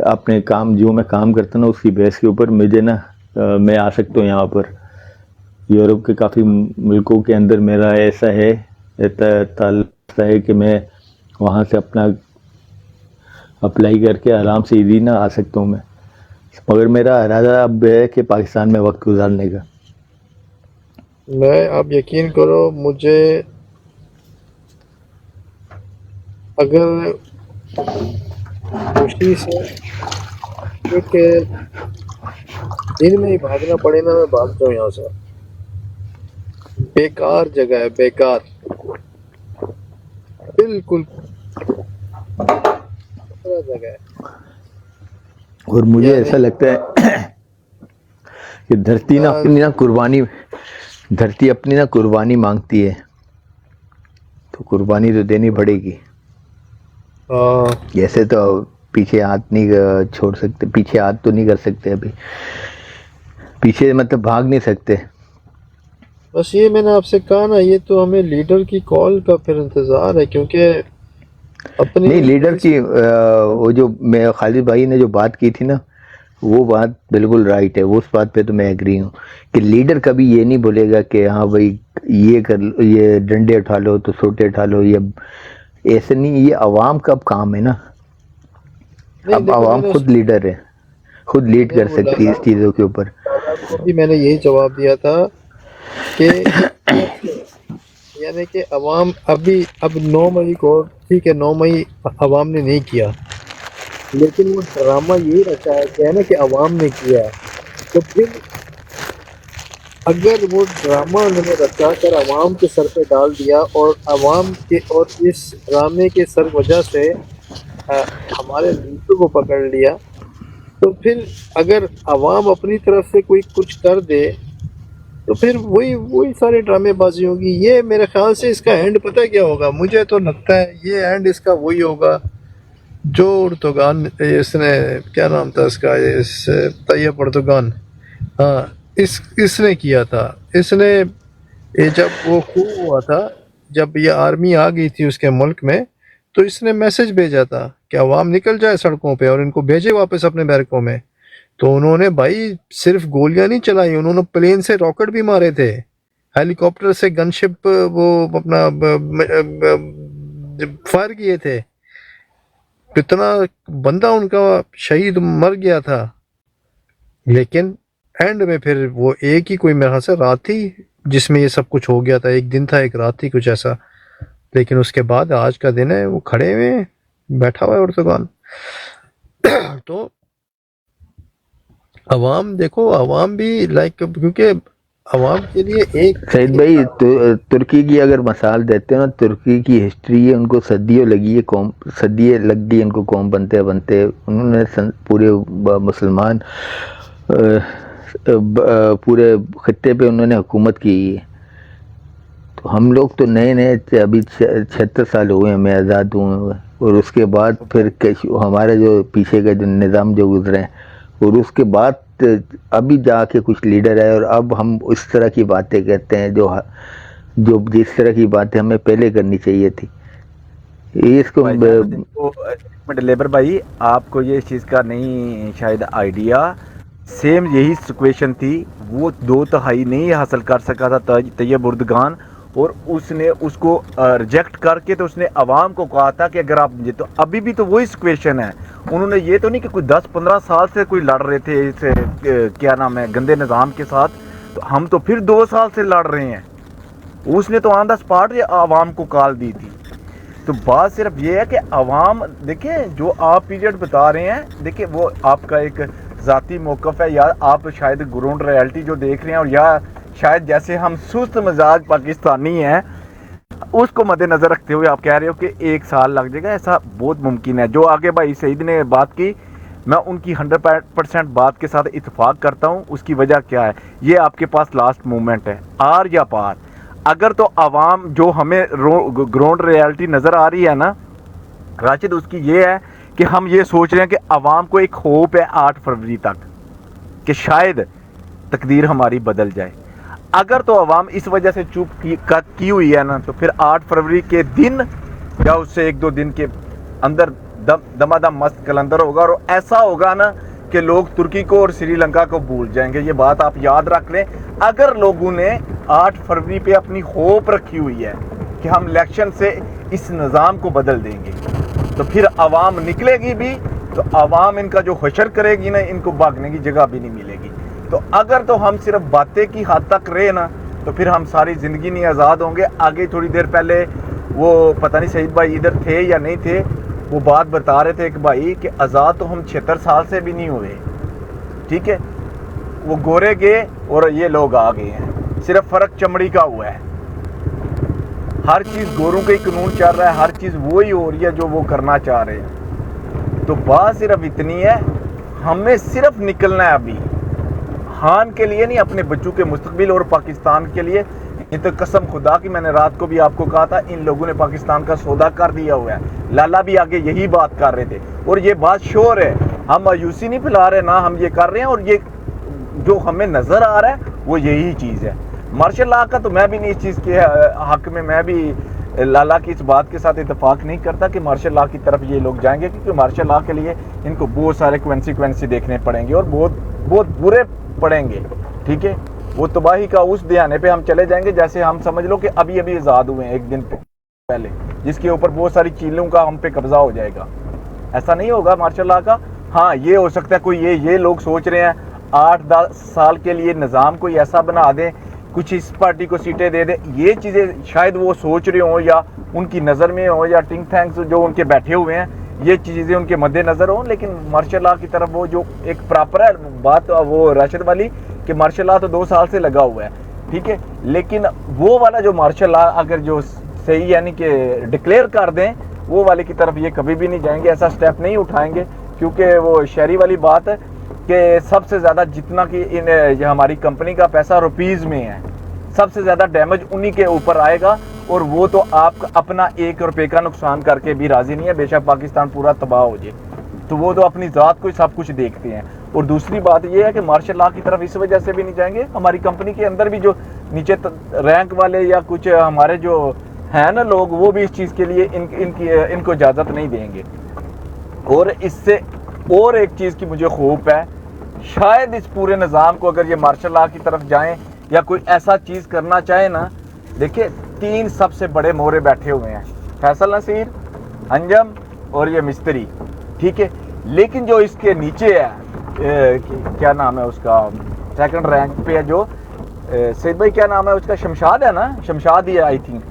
Speaker 4: अपने काम, जो मैं काम करता ना उसकी बेस के ऊपर मुझे ना मैं आ सकता हूँ यहाँ पर। यूरोप के काफ़ी मुल्कों के अंदर मेरा ऐसा है ताल्लुक है कि मैं वहाँ से अपना अप्लाई करके आराम से इजी ना आ सकता हूँ मैं। मगर मेरा इरादा अब है कि पाकिस्तान में वक्त गुजारने का।
Speaker 2: मैं आप यकीन करो, मुझे अगर खुशी से एक दिन में ही भागना पड़े ना, मैं भाग जाऊँ यहाँ से। बेकार जगह है, बेकार, बिल्कुल जगह है।
Speaker 4: और मुझे ऐसा लगता है कि धरती अपनी ना कुर्बानी मांगती है, तो कुर्बानी तो देनी पड़ेगी। जैसे तो पीछे हाथ नहीं छोड़ सकते, पीछे हाथ तो नहीं कर सकते, अभी पीछे मतलब भाग नहीं सकते।
Speaker 2: बस ये मैंने आपसे कहा ना, ये तो हमें लीडर की कॉल का फिर इंतजार है, क्योंकि अपनी
Speaker 4: नहीं, लीडर की वो जो मैं खालिद भाई ने जो बात की थी ना, वो बात बिल्कुल राइट है। वो उस बात पे तो मैं एग्री हूँ कि लीडर कभी ये नहीं बोलेगा कि हाँ भाई ये कर लो, ये डंडे उठा लो तो सोटे उठा लो, ये ऐसे नहीं। ये अवाम का काम है ना। अब अवाम खुद लीडर है, खुद लीड कर सकती है इस चीज़ों के ऊपर।
Speaker 2: भी मैंने यही जवाब दिया था कि यानी कि अवाम अब 9 मई को, ठीक है 9 मई अवाम ने नहीं किया, लेकिन वो ड्रामा यही रचा है कि है ना कि अवाम ने किया है। तो फिर अगर वो ड्रामा उन्होंने रचा कर अवाम के सर पे डाल दिया और अवाम के और इस ड्रामे के सर वजह से हमारे लीडर को पकड़ लिया, तो फिर अगर अवाम अपनी तरफ से कोई कुछ कर दे तो फिर वही वही सारी ड्रामेबाजी होगी। ये मेरे ख्याल से इसका एंड पता है क्या होगा, मुझे तो लगता है ये एंड इसका वही होगा जो उर्दुगान, इसने क्या नाम था इसका, इस तैयब उर्दुगान, हाँ, इसने किया था। इसने ये जब वो coup हुआ था, जब ये आर्मी आ गई थी उसके मुल्क में, तो इसने मैसेज भेजा था कि अवाम निकल जाए सड़कों पे और इनको भेजे वापस अपने बैरकों में। तो उन्होंने भाई सिर्फ गोलियां नहीं चलाई, उन्होंने प्लेन से रॉकेट भी मारे थे, हेलीकॉप्टर से गनशिप वो अपना फायर किए थे। कितना बंदा उनका शहीद मर गया था, लेकिन एंड में फिर वो एक ही कोई मेरे ख्याल से रात थी जिसमें ये सब कुछ हो गया था, एक दिन था एक रात थी कुछ ऐसा। लेकिन उसके बाद आज का दिन है वो खड़े हुए हैं, बैठा हुआ है उर्दुगान। तो अवाम देखो, अवाम भी लाइक, क्योंकि अवाम के लिए एक
Speaker 4: सईद भाई तुर्की की अगर मिसाल देते हो ना, तुर्की की हिस्ट्री है, उनको सदियों लगी है, कौम सदियों लग गई उनको कौम बनते बनते। उन्होंने पूरे मुसलमान पूरे खत्ते पे उन्होंने हुकूमत की है। तो हम लोग तो नए नए अभी 76 साल हुए हैं, मैं आज़ाद हुए, और उसके बाद फिर हमारे जो पीछे का जो निज़ाम जो गुजरे हैं, और उसके बाद अभी जाके कुछ लीडर है और अब हम इस तरह की बातें कहते हैं जो जो जिस तरह की बातें हमें पहले करनी चाहिए थी। इसको
Speaker 3: लेबर भाई आपको ये इस चीज़ का नहीं शायद आइडिया, सेम यही सिचुएशन थी। वो 2/3 नहीं हासिल कर सका था तैयब उर्दुगान, और उसने उसको रिजेक्ट करके तो उसने अवाम को कहा था कि अगर आप मुझे, तो अभी भी तो वही सिचुएशन है। उन्होंने ये तो नहीं कि कोई 10-15 साल से कोई लड़ रहे थे इस क्या नाम है गंदे निज़ाम के साथ, तो हम तो फिर 2 साल से लड़ रहे हैं। उसने तो ऑन द स्पॉट अवाम को कॉल दी थी। तो बात सिर्फ ये है कि अवाम, देखिए जो आप पीरियड बता रहे हैं, देखिए वो आपका एक ज़ाती मौक़िफ़ है, या आप शायद ग्राउंड रियलिटी जो देख रहे हैं, और या शायद जैसे हम सुस्त मिजाज पाकिस्तानी हैं उसको मद्देनज़र रखते हुए आप कह रहे हो कि 1 साल लग जाएगा। ऐसा बहुत मुमकिन है। जो आगे भाई सईद ने बात की, मैं उनकी 100% बात के साथ इत्तेफाक करता हूँ। उसकी वजह क्या है, ये आपके पास लास्ट मोमेंट है, आर या पार। अगर तो आवाम जो हमें ग्राउंड रियलिटी नज़र आ रही है ना राशिद, उसकी ये है कि हम ये सोच रहे हैं कि आवाम को एक होप है 8 फरवरी तक कि शायद तकदीर हमारी बदल जाए। अगर तो अवाम इस वजह से चुप की हुई है ना, तो फिर 8 फरवरी के दिन या उससे 1-2 दिन के अंदर दमादम मस्त कलंदर होगा, और ऐसा होगा ना कि लोग तुर्की को और श्रीलंका को भूल जाएंगे। ये बात आप याद रख लें। अगर लोगों ने 8 फरवरी पे अपनी होप रखी हुई है कि हम इलेक्शन से इस निज़ाम को बदल देंगे, तो फिर अवाम निकलेगी भी, तो अवाम इनका जो हशर करेगी ना, इनको भागने की जगह भी नहीं मिलेगी। तो अगर तो हम सिर्फ बातें की हद तक रहे ना, तो फिर हम सारी ज़िंदगी नहीं आज़ाद होंगे। आगे थोड़ी देर पहले वो पता नहीं सईद भाई इधर थे या नहीं थे, वो बात बता रहे थे एक भाई कि आज़ाद तो हम 76 साल से भी नहीं हुए, ठीक है। वो गोरे गए और ये लोग आ गए हैं, सिर्फ फ़र्क चमड़ी का हुआ है। हर चीज़ गोरों का ही कानून चल रहा है, हर चीज़ वही हो रही है जो वो करना चाह रहे हैं। तो बात सिर्फ इतनी है, हमें सिर्फ निकलना है अभी, खान के लिए नहीं, अपने बच्चों के मुस्तकबिल और पाकिस्तान के लिए। ये तो कसम खुदा की, मैंने रात को भी आपको कहा था, इन लोगों ने पाकिस्तान का सौदा कर दिया हुआ है। लाला भी आगे यही बात कर रहे थे, और ये बात श्योर है। हम मायूसी नहीं फैला रहे ना, हम ये कर रहे हैं, और ये जो हमें नज़र आ रहा है वो यही चीज़ है। मार्शल लॉ का तो मैं भी नहीं इस चीज़ के हक में, मैं भी लाला की इस बात के साथ इत्तेफाक नहीं करता कि मार्शल लॉ की तरफ ये लोग जाएंगे, क्योंकि मार्शल लॉ के लिए इनको बहुत सारे कॉन्सिक्वेंस देखने पड़ेंगे और बहुत बुरे पड़ेंगे, ठीक है। वो तबाही का उस दयाने पे हम चले जाएंगे जैसे हम समझ लो कि अभी अभी आज़ाद हुए हैं 1 दिन पहले, जिसके ऊपर बहुत सारी चीज़ों का हम पे कब्जा हो जाएगा। ऐसा नहीं होगा मार्शल लॉ का। हाँ, ये हो सकता है कोई ये लोग सोच रहे हैं 8-10 साल के लिए निज़ाम कोई ऐसा बना दें, कुछ इस पार्टी को सीटें दे दे, ये चीज़ें शायद वो सोच रहे हों या उनकी नज़र में हो, या थिंक टैंक्स जो उनके बैठे हुए हैं ये चीज़ें उनके मद्देनज़र हों, लेकिन मार्शल लॉ की तरफ वो जो एक प्रॉपर है बात वो राशिद वाली कि मार्शल लॉ तो 2 साल से लगा हुआ है, ठीक है, लेकिन वो वाला जो मार्शल लॉ अगर जो सही यानी कि डिक्लेयर कर दें वो वाले की तरफ ये कभी भी नहीं जाएंगे, ऐसा स्टेप नहीं उठाएंगे, क्योंकि वो शहरी वाली बात है कि सबसे ज़्यादा जितना कि इन हमारी कंपनी का पैसा रुपीज़ में है, सबसे ज़्यादा डैमेज उन्हीं के ऊपर आएगा, और वो तो आप अपना 1 रुपये का नुकसान करके भी राज़ी नहीं है, बेशक पाकिस्तान पूरा तबाह हो जाए, तो वो तो अपनी ज़ात को ही सब कुछ देखते हैं। और दूसरी बात ये है कि मार्शल लॉ की तरफ इस वजह से भी नहीं जाएंगे, हमारी कंपनी के अंदर भी जो नीचे रैंक वाले या कुछ हमारे जो हैं ना लोग, वो भी इस चीज़ के लिए इनको इजाज़त नहीं देंगे। और इससे और एक चीज़ की मुझे खौफ है, शायद इस पूरे निज़ाम को अगर ये मार्शल लॉ की तरफ जाएं या कोई ऐसा चीज़ करना चाहे ना, देखिए 3 सबसे बड़े मोहरे बैठे हुए हैं, फैसल नसीर, अंजम और ये मिस्त्री, ठीक है, लेकिन जो इसके नीचे है क्या नाम है उसका, सेकंड रैंक पे है जो सैयद भाई क्या नाम है उसका, शमशाद है ना, शमशाद ही है आई थिंक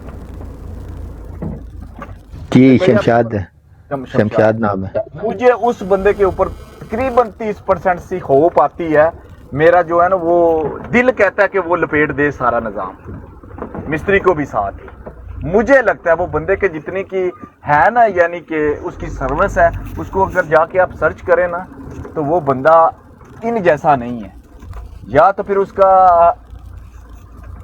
Speaker 4: जी, शमशाद नाम है।
Speaker 3: मुझे उस बंदे के ऊपर तकरीबन 30% सी खौफ आती है, मेरा जो है ना वो दिल कहता है कि वो लपेट दे सारा निज़ाम, मिस्त्री को भी साथ ही। मुझे लगता है वो बंदे के जितनी की है ना, यानी कि उसकी सर्विस है, उसको अगर जाके आप सर्च करें ना तो वो बंदा इन जैसा नहीं है, या तो फिर उसका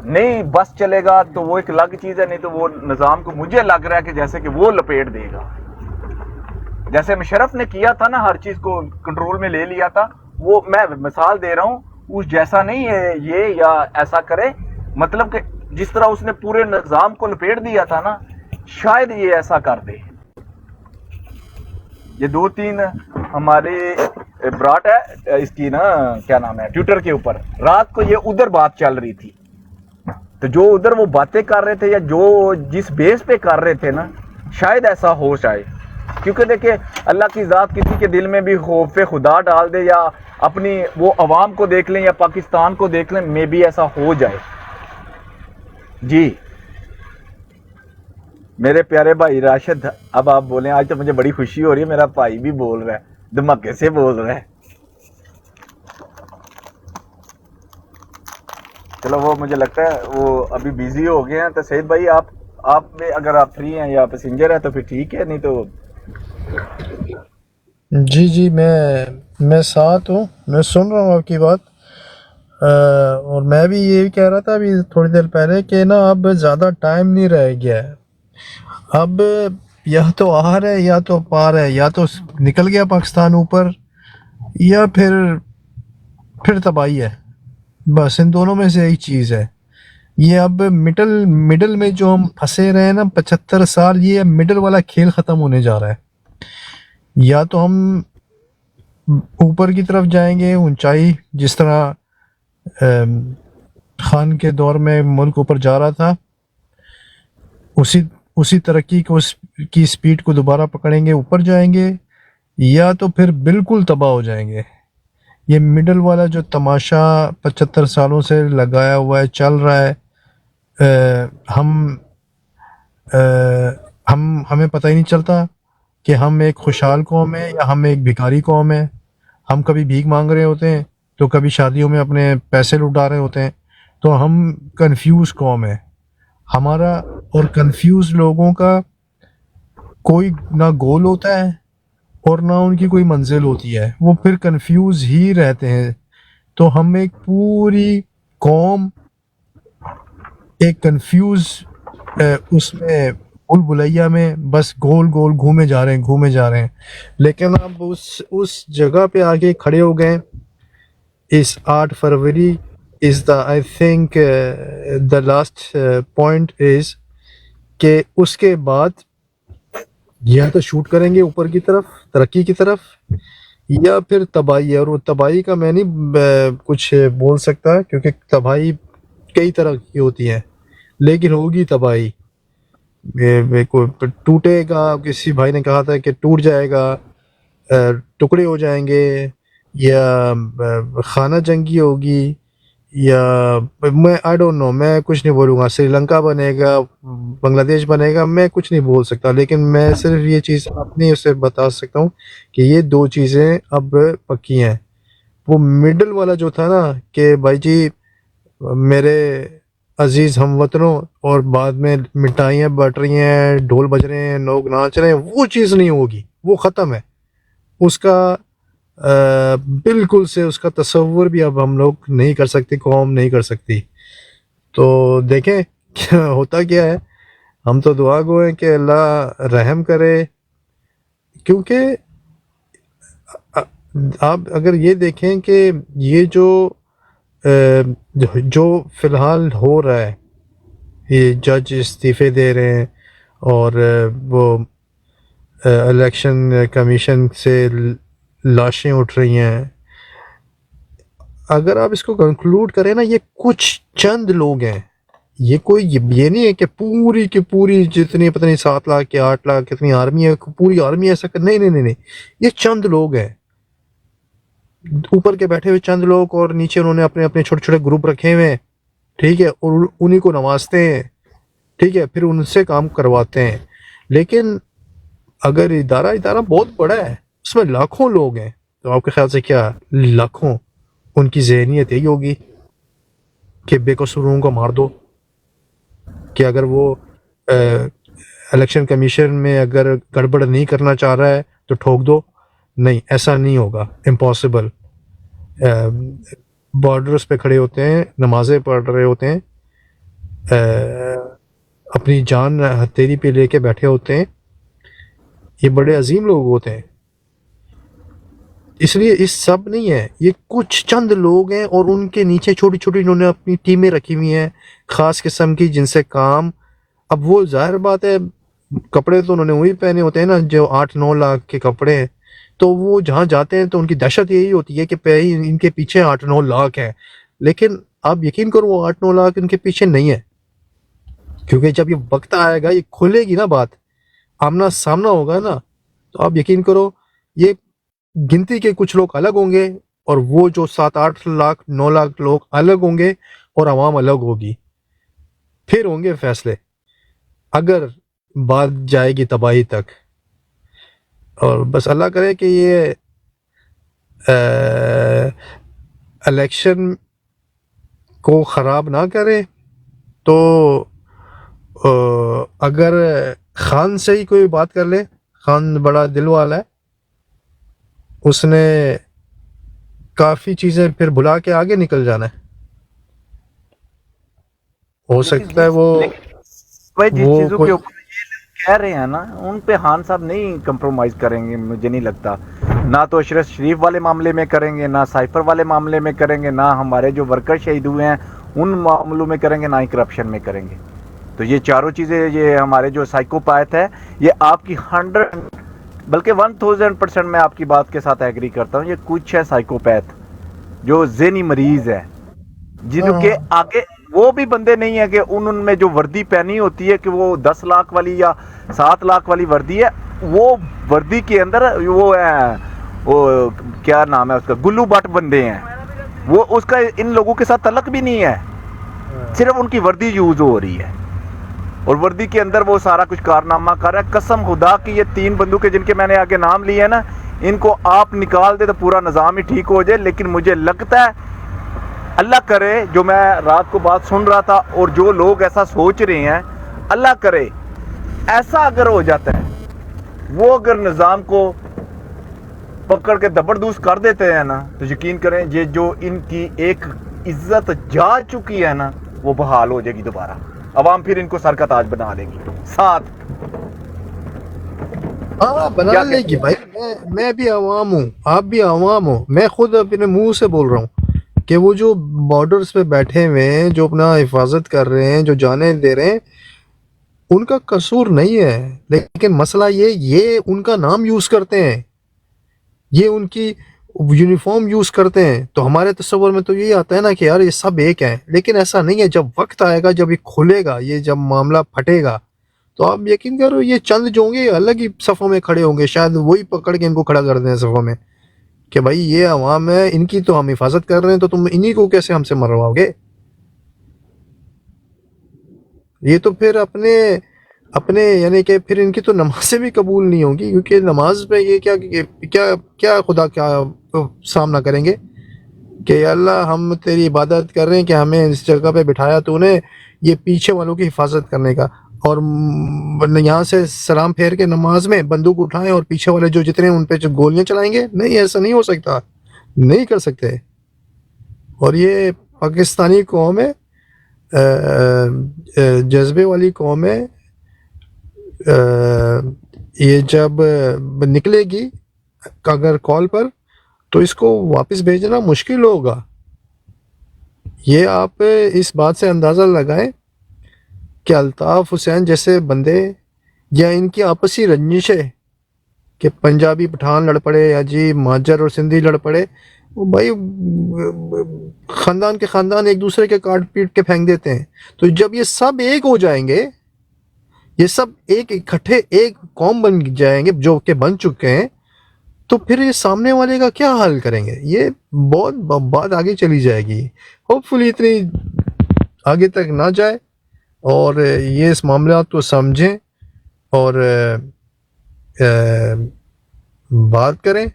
Speaker 3: नहीं बस चलेगा तो वो एक अलग चीज़ है, नहीं तो वो निज़ाम को मुझे लग रहा है कि जैसे कि वो लपेट देगा, जैसे मुशर्रफ ने किया था ना, हर चीज़ को कंट्रोल में ले लिया था, वो मैं मिसाल दे रहा हूँ, उस जैसा नहीं है ये, या ऐसा करे मतलब कि जिस तरह उसने पूरे निज़ाम को लपेट दिया था ना, शायद ये ऐसा कर दे। ये 2-3 हमारे ब्राट है इसकी ना, क्या नाम है, ट्विटर के ऊपर रात को ये उधर बात चल रही थी, तो जो उधर वो बातें कर रहे थे या जो जिस बेस पे कर रहे थे ना, शायद ऐसा हो जाए, क्योंकि देखिए अल्लाह की ज़ात किसी के दिल में भी खौफ खुदा डाल दे, या अपनी वो अवाम को देख लें या पाकिस्तान को देख लें, में भी ऐसा हो जाए। जी मेरे प्यारे भाई राशिद, अब आप बोलें, आज तो मुझे बड़ी खुशी हो रही है, मेरा भाई भी बोल रहा है, धमाके से बोल रहा है। चलो वो मुझे लगता है वो अभी बिजी हो गए हैं, तो सैयद भाई आप में अगर आप फ्री हैं या पैसेंजर है तो फिर ठीक है, नहीं तो
Speaker 2: जी मैं साथ हूँ, मैं सुन रहा हूँ आपकी बात। और मैं भी ये कह रहा था अभी थोड़ी देर पहले कि ना अब ज़्यादा टाइम नहीं रह गया है, अब या तो आर है या तो पार है, या तो निकल गया पाकिस्तान ऊपर या फिर तबाही है, बस इन दोनों में से एक चीज़ है। ये अब मिडल में जो हम फंसे रहे हैं ना 75 साल, ये मिडल वाला खेल ख़त्म होने जा रहा है। या तो हम ऊपर की तरफ जाएंगे, ऊंचाई, जिस तरह खान के दौर में मुल्क ऊपर जा रहा था, उसी तरक्की को की स्पीड को दोबारा पकड़ेंगे, ऊपर जाएंगे, या तो फिर बिल्कुल तबाह हो जाएंगे। ये मिडल वाला जो तमाशा 75 सालों से लगाया हुआ है, चल रहा है, हमें पता ही नहीं चलता कि हम एक खुशहाल कौम है या हम एक भिखारी कौम है। हम कभी भीख मांग रहे होते हैं तो कभी शादियों में अपने पैसे लुटा रहे होते हैं, तो हम कंफ्यूज कौम है हमारा। और कंफ्यूज लोगों का कोई ना गोल होता है और ना उनकी कोई मंजिल होती है, वो फिर कंफ्यूज ही रहते हैं। तो हम एक पूरी कौम एक कंफ्यूज उसमें भूल भुलैया में बस गोल गोल घूमे जा रहे हैं। लेकिन अब उस जगह पे आके खड़े हो गए। इस 8 फरवरी is the I think the last point is कि उसके बाद या तो शूट करेंगे ऊपर की तरफ, तरक्की की तरफ, या फिर तबाही है। और वो तबाही का मैं नहीं कुछ बोल सकता, क्योंकि तबाही कई तरह की होती है, लेकिन होगी तबाही। को टूटेगा, किसी भाई ने कहा था कि टूट जाएगा, टुकड़े हो जाएंगे, या खाना जंगी होगी, या मैं आई डोंट नो, मैं कुछ नहीं बोलूँगा। श्रीलंका बनेगा, बांग्लादेश बनेगा, मैं कुछ नहीं बोल सकता, लेकिन मैं सिर्फ ये चीज़ अपनी उससे बता सकता हूँ कि ये दो चीज़ें अब पक्की हैं। वो मिडल वाला जो था ना कि भाई जी मेरे अजीज़ हमवतनों, और बाद में मिठाइयाँ बट रही हैं, ढोल बज रहे हैं, लोग नाच रहे हैं, वो चीज़ नहीं होगी, वो ख़त्म है। उसका बिल्कुल से उसका तसव्वुर भी अब हम लोग नहीं कर सकते, कौम नहीं कर सकती। तो देखें क्या होता क्या है। हम तो दुआ गो हैं कि अल्लाह रहम करे, क्योंकि आप अगर ये देखें कि ये जो फ़िलहाल हो रहा है, ये जज इस्तीफ़े दे रहे हैं और वो इलेक्शन कमीशन से लाशें उठ रही हैं। अगर आप इसको कंक्लूड करें ना, ये कुछ चंद लोग हैं, ये कोई ये नहीं है कि पूरी की पूरी जितनी पता नहीं 7 लाख या 8 लाख कितनी आर्मी है, पूरी आर्मी ऐसा कर, नहीं नहीं नहीं नहीं, ये चंद लोग हैं, ऊपर के बैठे हुए चंद लोग, और नीचे उन्होंने अपने अपने छोटे छोटे ग्रुप रखे हुए हैं, ठीक है, और उन्हीं को नवाजते हैं, ठीक है, फिर उनसे काम करवाते हैं। लेकिन अगर इदारा इदारा बहुत बड़ा है, उसमें लाखों लोग हैं, तो आपके ख्याल से क्या लाखों उनकी ज़हनियत यही होगी कि बेकसूरों को मार दो, कि अगर वो इलेक्शन कमीशन में अगर गड़बड़ नहीं करना चाह रहा है तो ठोक दो? नहीं, ऐसा नहीं होगा, इम्पॉसिबल। बॉर्डर्स पे खड़े होते हैं, नमाज़ें पढ़ रहे होते हैं, अपनी जान हथेली पे लेके बैठे होते हैं, ये बड़े अजीम लोग होते हैं। इसलिए इस सब नहीं है, ये कुछ चंद लोग हैं, और उनके नीचे छोटी छोटी इन्होंने अपनी टीमें रखी हुई हैं ख़ास किस्म की, जिनसे काम, अब वो जाहिर बात है कपड़े तो उन्होंने वही पहने होते हैं ना जो 8-9 लाख के कपड़े हैं, तो वो जहाँ जाते हैं तो उनकी दहशत यही होती है कि इनके पीछे 8-9 लाख है। लेकिन आप यकीन करो वो 8-9 लाख इनके पीछे नहीं है, क्योंकि जब ये वक्त आएगा, ये खुलेगी ना बात, आमना सामना होगा ना, तो आप यकीन करो ये गिनती के कुछ लोग अलग होंगे, और वो जो 7-8 लाख 9 लाख लोग अलग होंगे, और आवाम अलग होगी, फिर होंगे फैसले, अगर बात जाएगी तबाही तक। और बस अल्लाह करे कि ये इलेक्शन को ख़राब ना करे। तो अगर खान से ही कोई बात कर ले, खान बड़ा दिल वाला है, उसने काफ़ी चीज़ें फिर भुला के आगे निकल जाना है, हो सकता है वो
Speaker 3: भाई जिस
Speaker 2: वो
Speaker 3: चीजों
Speaker 2: कोई
Speaker 3: के ऊपर ये कह रहे हैं ना, उन पे खान साहब नहीं कंप्रोमाइज करेंगे, मुझे नहीं लगता। ना तो अशरफ शरीफ वाले मामले में करेंगे, ना साइफर वाले मामले में करेंगे, ना हमारे जो वर्कर शहीद हुए हैं उन मामलों में करेंगे, ना ही करप्शन में करेंगे। तो ये चारों चीज़ें, ये हमारे जो साइकोपैथ है, ये आपकी 100 बल्कि 1000% मैं आपकी बात के साथ एग्री करता हूँ। ये कुछ है साइकोपैथ जो ज़हनी मरीज है, जिनके आगे वो भी बंदे नहीं है कि उनमें जो वर्दी पहनी होती है कि वो 10 लाख वाली या 7 लाख वाली वर्दी है, वो वर्दी के अंदर वो है, वो क्या नाम है उसका, गुल्लू बट बंदे हैं, वो उसका इन लोगों के साथ तलक भी नहीं है, सिर्फ उनकी वर्दी यूज हो रही है, और वर्दी के अंदर वो सारा कुछ कारनामा कर रहा है। कसम खुदा की ये 3 बंदूकें जिनके मैंने आगे नाम लिए हैं ना, इनको आप निकाल दे तो पूरा निज़ाम ही ठीक हो जाए। लेकिन मुझे लगता है, अल्लाह करे, जो मैं रात को बात सुन रहा था और जो लोग ऐसा सोच रहे हैं, अल्लाह करे ऐसा अगर हो जाता है, वो अगर निज़ाम को पकड़ के दबरदूस कर देते हैं ना, तो यकीन करें ये जो इनकी एक इज्जत जा चुकी है ना, वो बहाल हो जाएगी दोबारा। अवाम फिर इनको सर का ताज बना देगी साथ।
Speaker 2: हाँ बना लेगी भाई। मैं भी आवाम हूँ, आप भी आवाम हो, मैं खुद अपने मुंह से बोल रहा हूँ कि वो जो बॉर्डर्स पे बैठे हुए हैं, जो अपना हिफाजत कर रहे हैं, जो जाने दे रहे हैं, उनका कसूर नहीं है। लेकिन मसला ये उनका नाम यूज़ करते हैं, ये उनकी यूनिफॉर्म यूज़ करते हैं, तो हमारे तस्वर में तो यही आता है ना कि यार ये सब एक हैं। लेकिन ऐसा नहीं है, जब वक्त आएगा, जब ये खुलेगा, ये जब मामला फटेगा, तो आप यकीन करो ये चंद जो होंगे अलग ही सफ़ों में खड़े होंगे, शायद वही पकड़ के इनको खड़ा कर दें सफ़ों में, कि भाई ये अवाम है, इनकी तो हम हिफाजत कर रहे हैं, तो तुम इन्हीं को कैसे हमसे मरवाओगे? ये तो फिर अपने अपने यानी कि फिर इनकी तो नमाज़ें भी कबूल नहीं होंगी, क्योंकि नमाज में ये क्या क्या क्या खुदा क्या सामना करेंगे कि अल्लाह हम तेरी इबादत कर रहे हैं कि हमें इस जगह पे बिठाया तूने ये पीछे वालों की हिफाजत करने का, और यहाँ से सलाम फेर के नमाज में बंदूक उठाएं और पीछे वाले जो जितने उन पे जो गोलियां चलाएंगे? नहीं, ऐसा नहीं हो सकता, नहीं कर सकते। और ये पाकिस्तानी कौम है, जज्बे वाली कौम है। ये जब निकलेगी अगर कॉल पर, तो इसको वापस भेजना मुश्किल होगा। ये आप इस बात से अंदाज़ा लगाएं कि अल्ताफ़ हुसैन जैसे बंदे या इनकी आपसी रंजिशें कि पंजाबी पठान लड़ पड़े या जी माजर और सिंधी लड़ पड़े, वो भाई ख़ानदान के ख़ानदान एक दूसरे के काट पीट के फेंक देते हैं। तो जब ये सब एक हो जाएंगे, ये सब एक इकट्ठे एक कौम बन जाएंगे जो कि बन चुके हैं, तो फिर ये सामने वाले का क्या हाल करेंगे? ये बहुत बात आगे चली जाएगी। होपफुली इतनी आगे तक ना जाए और ये इस मामला को समझें और बात करें।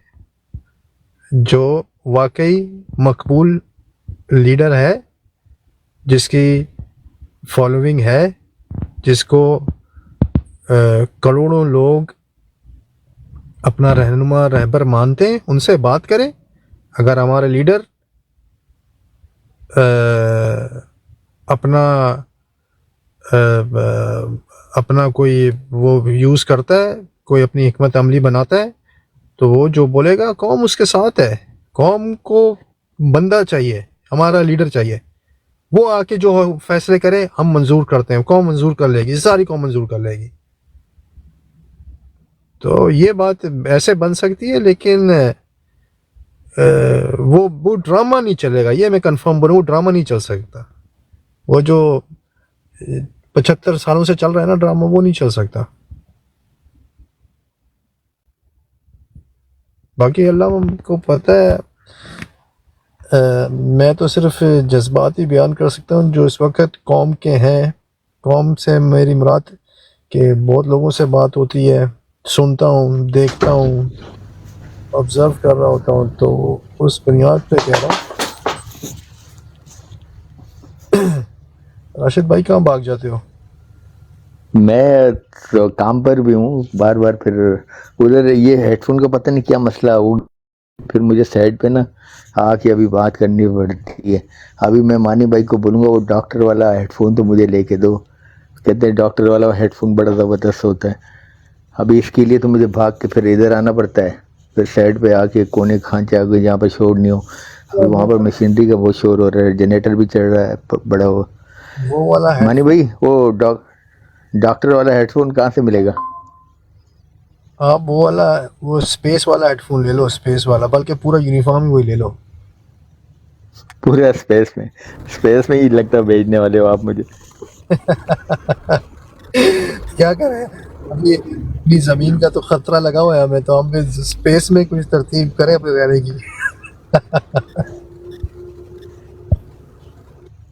Speaker 2: जो वाकई मकबूल लीडर है, जिसकी फॉलोइंग है, जिसको करोड़ों लोग अपना रहनुमा रहबर मानते हैं, उनसे बात करें। अगर हमारे लीडर अपना अपना कोई वो यूज़ करता है, कोई अपनी हिकमत अमली बनाता है, तो वो जो बोलेगा कौम उसके साथ है। कौम को बंदा चाहिए, हमारा लीडर चाहिए। वो आके जो फैसले करे हम मंजूर करते हैं, कौम मंजूर कर लेगी, सारी कौम मंजूर कर लेगी। तो ये बात ऐसे बन सकती है, लेकिन वो ड्रामा नहीं चलेगा, ये मैं कंफर्म बोलूँ, वो ड्रामा नहीं चल सकता। वो जो 75 सालों से चल रहा है ना ड्रामा, वो नहीं चल सकता। बाकी अल्लाह को पता है। मैं तो सिर्फ जज्बात ही बयान कर सकता हूँ जो इस वक्त कौम के हैं। कौम से मेरी मुराद कि बहुत लोगों से बात होती है, सुनता हूँ, देखता हूँ, ऑब्ज़र्व कर रहा होता हूँ, तो उस बुनियाद पे कह रहा हूँ। राशिद भाई कहाँ भाग जाते हो?
Speaker 4: मैं तो काम पर भी हूँ, बार बार फिर उधर ये हेडफोन का पता नहीं क्या मसला हो, फिर मुझे साइड पे ना आके अभी बात करनी पड़ती है। अभी मैं मानी भाई को बोलूँगा वो डॉक्टर वाला हेडफोन तो मुझे लेके दो, कहते हैं डॉक्टर वाला हेडफोन बड़ा ज़बरदस्त होता है। अभी इसके लिए तो मुझे भाग के फिर इधर आना पड़ता है, फिर साइड पे आके कोने खांचे आ गए जहाँ पर शोर नहीं हो। अभी वहाँ पर मशीनरी का बहुत शोर हो रहा है, जनरेटर भी चल रहा है बड़ा।
Speaker 2: वो वाला है
Speaker 4: मानी भाई वो डॉक्टर वाला हेडफोन कहाँ से मिलेगा?
Speaker 2: आप वो वाला, वो स्पेस वाला हेडफोन ले लो, स्पेस वाला, बल्कि पूरा यूनिफॉर्म ही वही ले लो।
Speaker 4: पूरा स्पेस में ही लगता है भेजने वाले हो आप मुझे।
Speaker 2: क्या करें, अभी अपनी ज़मीन का तो खतरा लगा हुआ है हमें, तो हम भी स्पेस में कुछ तरतीब करें अपने रहने की।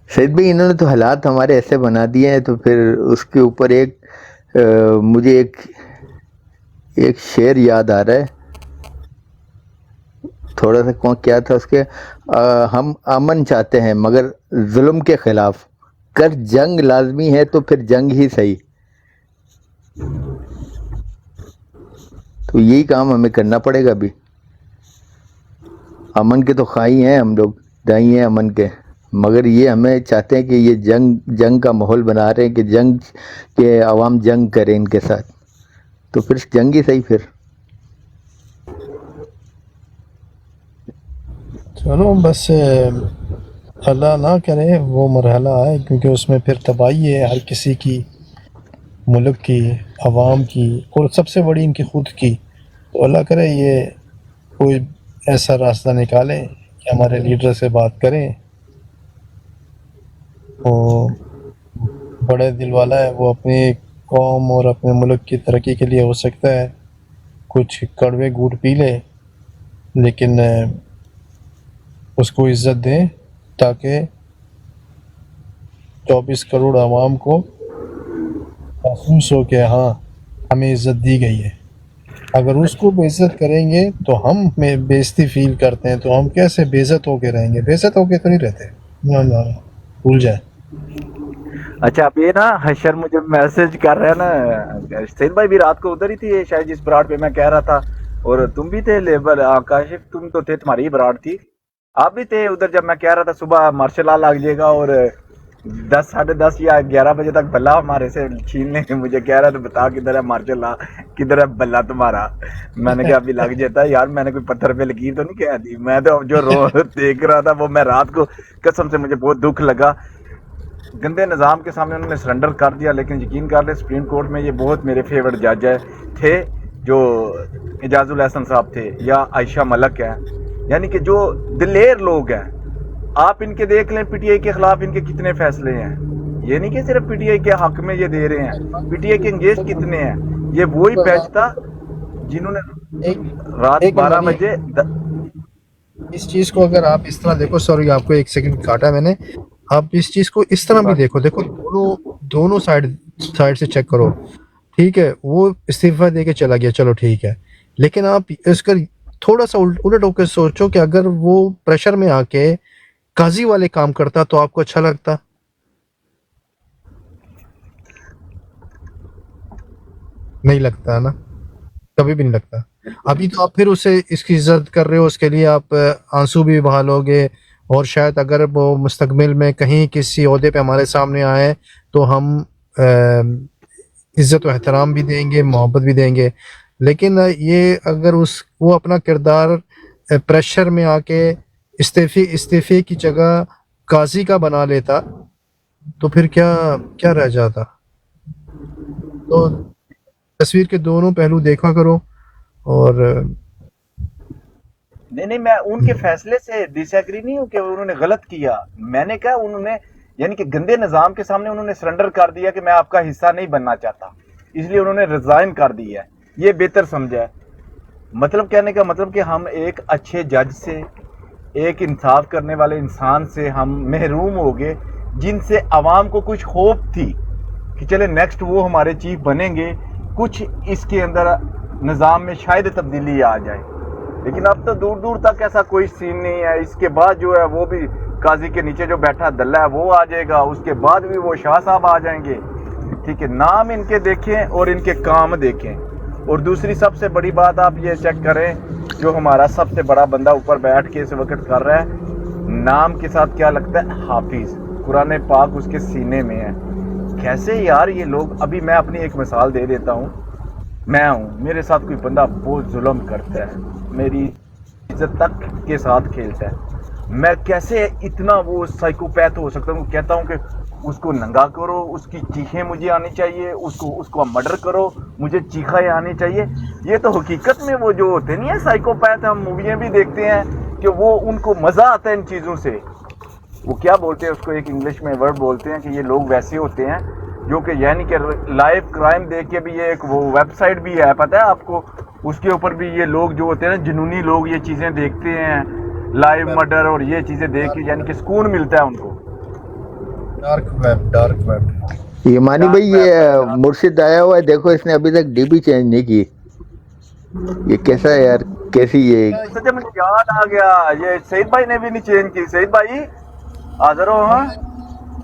Speaker 4: सैयद भाई इन्होंने तो हालात हमारे ऐसे बना दिए हैं, तो फिर उसके ऊपर मुझे एक शेर याद आ रहा है, थोड़ा सा कौन क्या था उसके। हम अमन चाहते हैं मगर जुल्म के खिलाफ, कर जंग लाजमी है तो फिर जंग ही सही। तो यही काम हमें करना पड़ेगा। अभी अमन के तो खाई हैं हम लोग, दाई हैं अमन के, मगर ये हमें चाहते हैं कि ये जंग का माहौल बना रहे हैं कि जंग के अवाम जंग करें इनके साथ, तो फिर जंग ही सही। फिर
Speaker 2: चलो बस अल्लाह ना करे वो मरहला आए, क्योंकि उसमें फिर तबाही है हर किसी की, मुल्क की, अवाम की, और सबसे बड़ी इनकी खुद की। तो अल्लाह करे ये कोई ऐसा रास्ता निकालें कि हमारे लीडर से बात करें। वो बड़े दिल वाला है, वो अपनी कौम और अपने मुल्क की तरक्की के लिए हो सकता है कुछ कड़वे घूंट पी ले, लेकिन उसको इज्जत दें ताकि 24 करोड़ आवाम को महसूस हो कि हाँ हमें इज्जत दी गई है। अगर उसको बेइज्जत करेंगे तो हम में बेइज्जती फील करते हैं, तो हम कैसे बेइज्जत होके रहेंगे? बेइज्जत होके तो नहीं रहते। ना ना ना, भूल जाए।
Speaker 3: अच्छा, अब ये ना हशर मुझे मैसेज कर रहा है ना, सैद भाई भी रात को उधर ही थी शायद जिस ब्राड पे मैं कह रहा था, और तुम भी थे लेबर आकाशिफ, तुम तो थे, तुम्हारी ही ब्राड थी, आप भी थे उधर जब मैं कह रहा था सुबह मार्शल लॉ लग जाएगा, और 10 10:30 या 11 बजे तक बल्ला हमारे से छीनने के मुझे कह रहा था बता किधर है मार्शल लॉ, किधर है बल्ला तुम्हारा। मैंने कहा अभी लग जाता है यार, मैंने कोई पत्थर पे लकीर तो नहीं कह दी, मैं तो जो रो देख रहा था वो मैं रात को कसम से मुझे बहुत दुख लगा। गंदे निज़ाम के सामने उन्होंने सरेंडर कर दिया, लेकिन यकीन कर ले सुप्रीम कोर्ट में ये बहुत मेरे फेवरेट जज है थे, जो एजाजुल हसन साहब थे या आयशा मलक है, यानी कि जो दिलेर लोग हैं। आप इनके देख लें पीटीआई के खिलाफ इनके कितने फैसले हैं, ये नहीं कि सिर्फ पीटीआई के हक में ये दे रहे हैं, पीटीआई के इंगेज कितने हैं। ये वही बैच था जिन्होंने रात 12 बजे
Speaker 2: इस चीज को अगर आप इस तरह देखो, सॉरी आपको एक सेकंड काटा मैंने, आप इस चीज को इस तरह भी देखो दोनों साइड से चेक करो। ठीक है, वो इस्तीफा दे के चला गया, चलो ठीक है, लेकिन आप इसका थोड़ा सा उलट होकर सोचो कि अगर वो प्रेशर में आके काजी वाले काम करता तो आपको अच्छा लगता? नहीं लगता ना, कभी भी नहीं लगता। अभी तो आप फिर उसे इसकी इज्जत कर रहे हो, उसके लिए आप आंसू भी बहा लोगे, और शायद अगर वो मुस्तकबिल में कहीं किसी ओहदे पे हमारे सामने आए तो हम इज्जत और एहतराम भी देंगे, मोहब्बत भी देंगे। लेकिन ये अगर वो अपना किरदार प्रेशर में आके इस्तीफे की जगह काजी का बना लेता तो फिर क्या रह जाता? तो तस्वीर के दोनों पहलू देखा करो। और
Speaker 3: नहीं, मैं उनके फैसले से डिसएग्री नहीं हूँ कि उन्होंने गलत किया। मैंने कहा उन्होंने यानी कि गंदे निज़ाम के सामने उन्होंने सरेंडर कर दिया कि मैं आपका हिस्सा नहीं बनना चाहता, इसलिए उन्होंने रिजाइन कर दिया है, ये बेहतर समझा है। मतलब कहने का मतलब कि हम एक अच्छे जज से, एक इंसाफ करने वाले इंसान से हम महरूम हो गए, जिनसे आवाम को कुछ होप थी कि चले नेक्स्ट वो हमारे चीफ बनेंगे, कुछ इसके अंदर निज़ाम में शायद तब्दीली आ जाए। लेकिन अब तो दूर दूर तक ऐसा कोई सीन नहीं है। इसके बाद जो है वो भी काजी के नीचे जो बैठा दल्ला है वो आ जाएगा, उसके बाद भी वो शाह साहब आ जाएंगे। ठीक है, नाम इनके देखें और इनके काम देखें। और दूसरी सबसे बड़ी बात आप ये चेक करें, जो हमारा सबसे बड़ा बंदा ऊपर बैठ के इस वक्त कर रहा है, नाम के साथ क्या लगता है, हाफिज, कुरान पाक उसके सीने में है। कैसे यार ये लोग, अभी मैं अपनी एक मिसाल दे देता हूँ, मैं हूँ, मेरे साथ कोई बंदा बहुत जुल्म करता है, मेरी इज्जत तक के साथ खेलता है, मैं कैसे इतना वो साइकोपैथ हो सकता हूँ? कहता हूँ कि उसको नंगा करो, उसकी चीखें मुझे आनी चाहिए, उसको मर्डर करो, मुझे चीखें आनी चाहिए। ये तो हकीकत में वो जो होते नहीं है साइकोपैथ, हम मूवियाँ भी देखते हैं कि वो उनको मज़ा आता है इन चीज़ों से। वो क्या बोलते हैं उसको, एक इंग्लिश में वर्ड बोलते हैं कि ये लोग वैसे होते हैं जो कि यानी कि लाइव क्राइम देख के भी, ये एक वो वेबसाइट भी है पता है आपको, उसके ऊपर भी ये लोग जो होते हैं ना, जुनूनी लोग ये चीज़ें देखते हैं, लाइव मर्डर और ये चीज़ें देख के यानी कि सुकून मिलता है उनको।
Speaker 2: Dark web.
Speaker 4: ये मानी भाई, ये मुर्शिद आया हुआ है, देखो इसने अभी तक डीबी चेंज नहीं की, ये कैसा है यार, कैसी ये?
Speaker 3: सच मुझे याद आ गया, ये सईद भाई ने भी नहीं चेंज की। सईद भाई हाजिर हो? हाँ,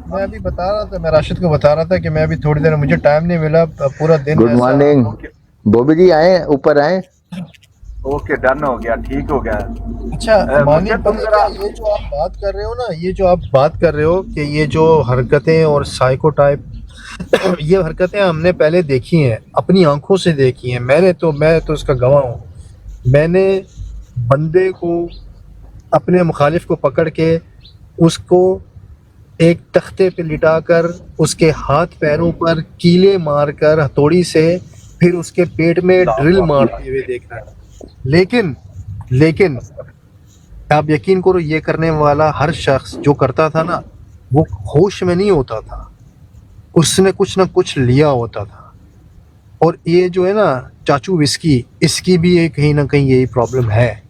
Speaker 2: मैं अभी बता रहा था, मैं राशिद को बता रहा था कि मैं अभी थोड़ी देर, मुझे टाइम नहीं मिला, पूरा दिन।
Speaker 4: गुड मॉर्निंग बॉबी जी, आए ऊपर आए।
Speaker 3: ओके, डन हो गया, ठीक हो गया।
Speaker 2: अच्छा मानी, ये जो आप बात कर रहे हो ना, ये जो आप बात कर रहे हो कि ये जो हरकतें और साइको टाइप ये हरकतें हमने पहले देखी हैं, अपनी आंखों से देखी हैं। मैं तो इसका गवाह हूँ। मैंने बंदे को, अपने मुखालिफ को पकड़ के उसको एक तख्ते पे लिटाकर उसके हाथ पैरों पर कीले मारकर हथौड़ी से फिर उसके पेट में ड्रिल मारते हुए देखना है। लेकिन आप यकीन करो, ये करने वाला हर शख्स जो करता था ना, वो होश में नहीं होता था, उसने कुछ ना कुछ लिया होता था। और ये जो है ना चाचू विस्की, इसकी भी कहीं ना कहीं यही प्रॉब्लम है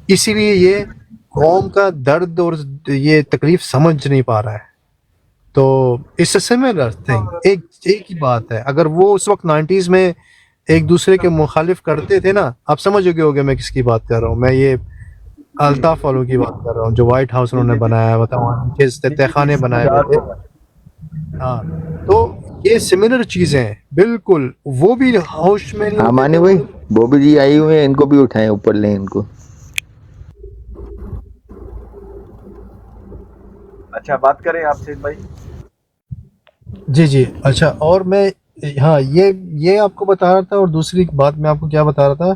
Speaker 2: इसीलिए ये कौम का दर्द और ये तकलीफ समझ नहीं पा रहा है। तो इट्स अ सिमिलर थिंग, एक एक ही बात है। अगर वो उस वक्त 90s में एक दूसरे के मुखालिफ करते थे ना, आप समझ गए होगे मैं किसकी बात कर रहा हूँ। मैं ये अल्ताफ वालों की बात कर रहा हूँ, जो व्हाइट हाउस
Speaker 3: जी
Speaker 2: उन्होंने
Speaker 3: जी जी
Speaker 2: बनाया हुआ था, वहाँ नीचे
Speaker 3: जी जी जी
Speaker 2: तहखाने
Speaker 3: समझ
Speaker 2: बनाए
Speaker 3: आ
Speaker 2: हुए थे।
Speaker 3: रहा है।
Speaker 2: हाँ, तो ये सिमिलर चीजें हैं बिल्कुल। वो भी होश में नहीं
Speaker 4: हाँ
Speaker 2: होते थे
Speaker 4: माने
Speaker 2: वो
Speaker 4: भाई,
Speaker 2: भी।
Speaker 4: बॉबी जी आई हुई है, इनको भी उठाएं, ऊपर लें इनको।
Speaker 3: अच्छा बात करें आप सईद भाई।
Speaker 2: जी जी, अच्छा। और मैं, हाँ, ये आपको बता रहा था, और दूसरी बात मैं आपको क्या बता रहा था,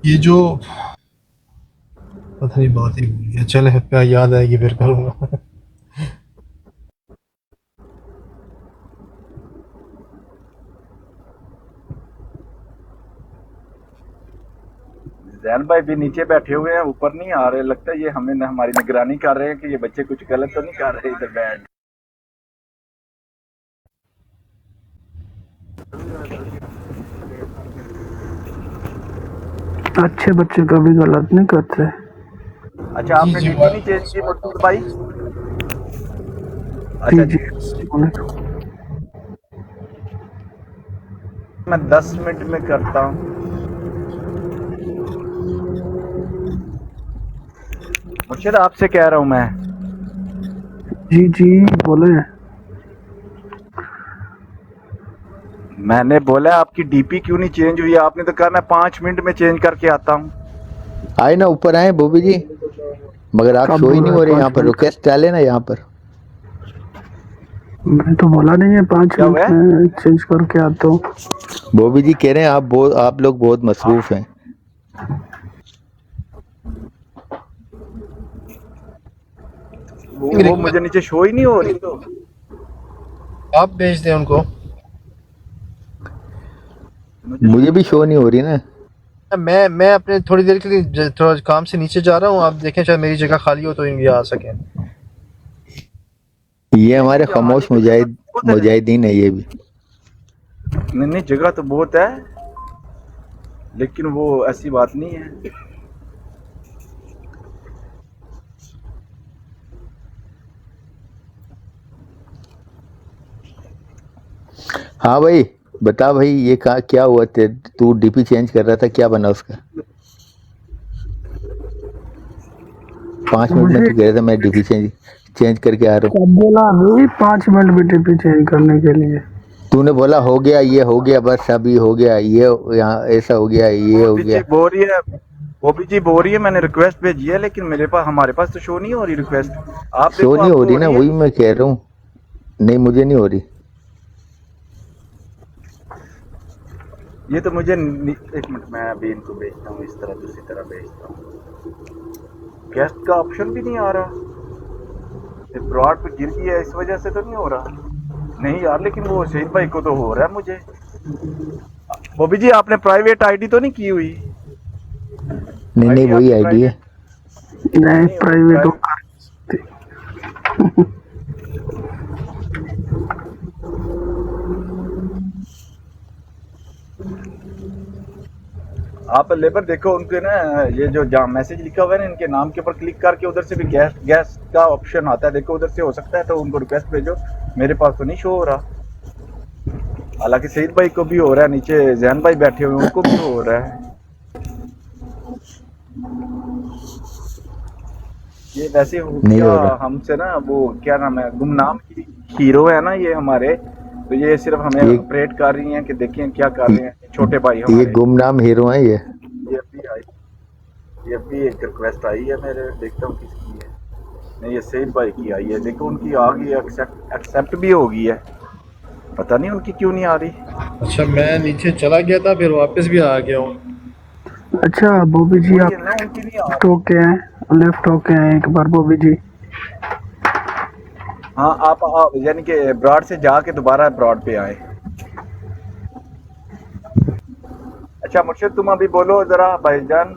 Speaker 2: ये जो, पता नहीं, बात ही भूल गया। चले, क्या याद आएगी फिर करूँगा।
Speaker 3: जैन भाई भी नीचे बैठे हुए हैं, ऊपर नहीं आ रहे। लगता है ये हमें हमारी निगरानी कर रहे हैं कि ये बच्चे कुछ गलत तो नहीं कर रहे इधर बैठ।
Speaker 5: अच्छे बच्चे कभी गलत नहीं करते।
Speaker 3: अच्छा
Speaker 2: जी
Speaker 3: आपने
Speaker 2: जी
Speaker 3: डीपी नहीं चेंज की मकसूद भाई?
Speaker 5: जी
Speaker 3: अच्छा
Speaker 5: जी,
Speaker 3: मैं 10 मिनट में करता हूँ। मुर्शिद आपसे कह रहा हूँ मैं।
Speaker 5: जी जी बोले।
Speaker 3: मैंने बोला आपकी डीपी क्यों नहीं चेंज हुई? आपने तो कहा मैं 5 मिनट में चेंज करके आता हूँ।
Speaker 4: आए ना, ऊपर आए बॉबी जी, मगर आप
Speaker 5: कब
Speaker 4: शो ही
Speaker 5: बोल
Speaker 4: नहीं
Speaker 5: रहे
Speaker 4: हो
Speaker 5: हैं
Speaker 4: रहे यहाँ
Speaker 5: 5
Speaker 4: पर।
Speaker 5: मिनट?
Speaker 4: रिक्वेस्ट डाले ना यहाँ पर।
Speaker 5: मैं तो बोला नहीं है 5
Speaker 3: क्या हुआ
Speaker 5: मिनट
Speaker 3: है?
Speaker 5: में चेंज करके आता हूँ।
Speaker 4: बॉबी जी कह रहे हैं आप लोग बहुत मसरूफ हैं।
Speaker 3: वो मुझे नीचे शो ही नहीं हो रही तो।
Speaker 2: आप भेज दें उनको।
Speaker 4: मुझे भी शो नहीं हो रही ना।
Speaker 2: मैं अपने थोड़ी देर के लिए थोड़ा काम से नीचे जा रहा हूँ, आप देखें शायद मेरी जगह खाली हो तो ये आ सकें।
Speaker 4: ये हमारे
Speaker 3: यहाँ
Speaker 4: खामोश
Speaker 3: आने की जगह तो बहुत है।
Speaker 4: मुजाहिदीन है ये भी।
Speaker 3: नहीं नहीं जगह तो बहुत है, लेकिन वो ऐसी बात नहीं है।
Speaker 4: हाँ भाई, बता भाई, ये क्या हुआ? तू डीपी चेंज कर रहा था, क्या बना उसका? 5 मिनट में
Speaker 5: मुझे
Speaker 4: तू कह रहा था मैं डीपी चेंज करके आ रहा हूँ।
Speaker 5: कब बोला अभी 5 मिनट भी टीपी चेंज करने के लिए?
Speaker 4: तूने बोला हो गया, ये हो गया, बस अभी हो गया, ये यहाँ ऐसा हो गया, ये हो
Speaker 3: बॉबी जी
Speaker 4: गया।
Speaker 3: बोल रही है, बॉबी जी बोल रही है मैंने रिक्वेस्ट भेजी है, लेकिन हमारे पास तो शो नहीं हो रही रिक्वेस्ट। आप
Speaker 4: शो
Speaker 3: देखो
Speaker 4: नहीं हो
Speaker 3: आपको
Speaker 4: रही
Speaker 3: हो
Speaker 4: ना,
Speaker 3: रही है?
Speaker 4: वही मैं कह रहा हूँ। नहीं, मुझे नहीं हो रही।
Speaker 3: ये तो मुझे एक मिनट, मैं अभी इनको भेजता हूँ, इस तरह दूसरी तरह भेजता हूँ। गेस्ट का ऑप्शन भी नहीं आ रहा। ये ब्रॉड पे गिर गया, इस वजह से तो नहीं हो रहा। नहीं यार, लेकिन वो शहीद भाई को तो हो रहा है मुझे। बॉबी जी आपने प्राइवेट आईडी तो नहीं की हुई?
Speaker 4: नहीं नहीं,
Speaker 3: आईडी
Speaker 4: वही
Speaker 3: आपकी
Speaker 4: आईडी है।
Speaker 3: प्राइवेट
Speaker 5: नहीं
Speaker 3: नहीं
Speaker 5: प्राइवेट
Speaker 3: होगी। आप लेबर देखो उनके ना, ये जो जहाँ मैसेज लिखा हुआ है ना, इनके नाम के ऊपर क्लिक करके उधर से भी गैस गैस का ऑप्शन आता है। देखो उधर से हो सकता है तो उनको रिक्वेस्ट भेजो। मेरे पास तो नहीं शो हो रहा। हालांकि सईद भाई को भी हो रहा है, नीचे जैन भाई बैठे हुए उनको भी हो रहा है। ये वैसे हो
Speaker 4: नहीं
Speaker 3: गया
Speaker 4: हो रहा।
Speaker 3: हमसे ना, वो क्या नाम है, गुमनाम हीरो है ना ये हमारे। तो ये सिर्फ हमें
Speaker 4: ये
Speaker 3: ऑपरेट कर रही हैं कि देखें क्या कर रहे हैं छोटे भाई
Speaker 4: ये
Speaker 3: हमारे।
Speaker 4: गुमनाम हीरो हैं ये।
Speaker 3: ये अभी आई, ये अभी एक रिक्वेस्ट आई है मेरे, देखता हूँ किसकी है। नहीं ये सईद भाई की आई है, देखो उनकी आ गई, एक्सेप्ट भी हो गई है। पता नहीं उनकी क्यों नहीं आ रही।
Speaker 2: अच्छा, मैं नीचे चला गया था, फिर वापस भी आ गया हूँ।
Speaker 5: अच्छा बॉबी जी
Speaker 3: वही
Speaker 5: आप
Speaker 3: है ना, उनकी नहीं आ
Speaker 5: लेफ्ट
Speaker 3: रही।
Speaker 5: होके हैं, लेफ्ट होके हैं एक बार बॉबी जी।
Speaker 3: हाँ आप यानी कि ब्रॉड से जाके दोबारा ब्रॉड पे आए। अच्छा मुर्शिद तुम अभी बोलो जरा भाईजान,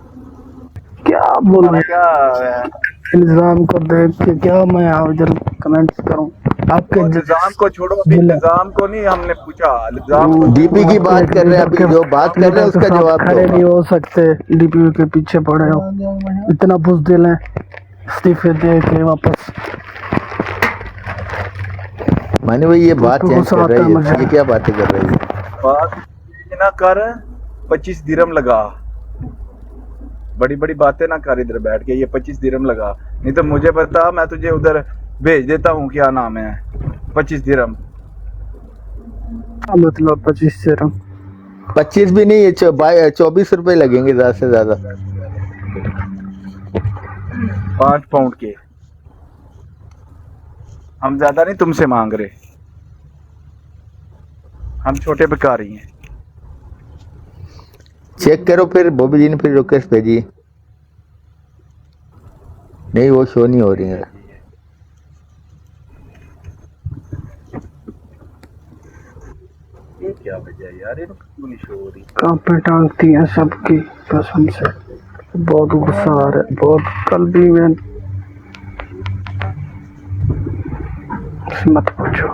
Speaker 5: क्या बोलूं
Speaker 3: तुम्हारा
Speaker 5: यार,
Speaker 3: क्या है?
Speaker 5: इल्जाम को देख के क्या मैं इधर कमेंट्स करूं? आपके
Speaker 3: निजाम को छोड़ो, अभी
Speaker 5: जिला
Speaker 3: निजाम को नहीं हमने पूछा, निजाम को
Speaker 4: डीपी की बात कर रहे हैं, अभी जो बात कर रहे हैं उसका जवाब
Speaker 5: खड़े नहीं
Speaker 4: दो।
Speaker 5: हो सकते, डीपीओ के पीछे पड़े हो, इतना बुज़दिल है, इस्तीफे दे के वापस।
Speaker 4: माने भाई ये बात
Speaker 5: तो
Speaker 4: चेंज
Speaker 5: गुस्सा
Speaker 4: कर
Speaker 5: आता है
Speaker 4: रही
Speaker 5: मुझे।
Speaker 4: है, ये क्या बातें कर रही है?
Speaker 3: बात ये ना कर, 25 दिरहम लगा, बड़ी बड़ी बातें ना कर इधर बैठ के, ये 25 दिरहम लगा, नहीं तो मुझे बता, मैं तुझे उधर भेज देता हूँ, क्या नाम है, 25 दिरहम।
Speaker 5: मतलब 25 से रंग
Speaker 4: 25 भी नहीं, 24 रुपए लगेंगे ज्यादा से ज्यादा।
Speaker 3: 5 पाउंड के हम ज्यादा नहीं तुमसे मांग रहे, हम छोटे भिखारी हैं।
Speaker 4: चेक करो फिर, बॉबी जी ने फिर रिक्वेस्ट भेजी, नहीं वो शो नहीं हो रही है।
Speaker 3: ये क्या वजह है यार, इनको क्यों नहीं शो हो रही?
Speaker 5: कांपे टांगती हैं सबकी कसम से, बहुत गुस्सा आ रहा है बहुत। कल भी मैं मत पूछो।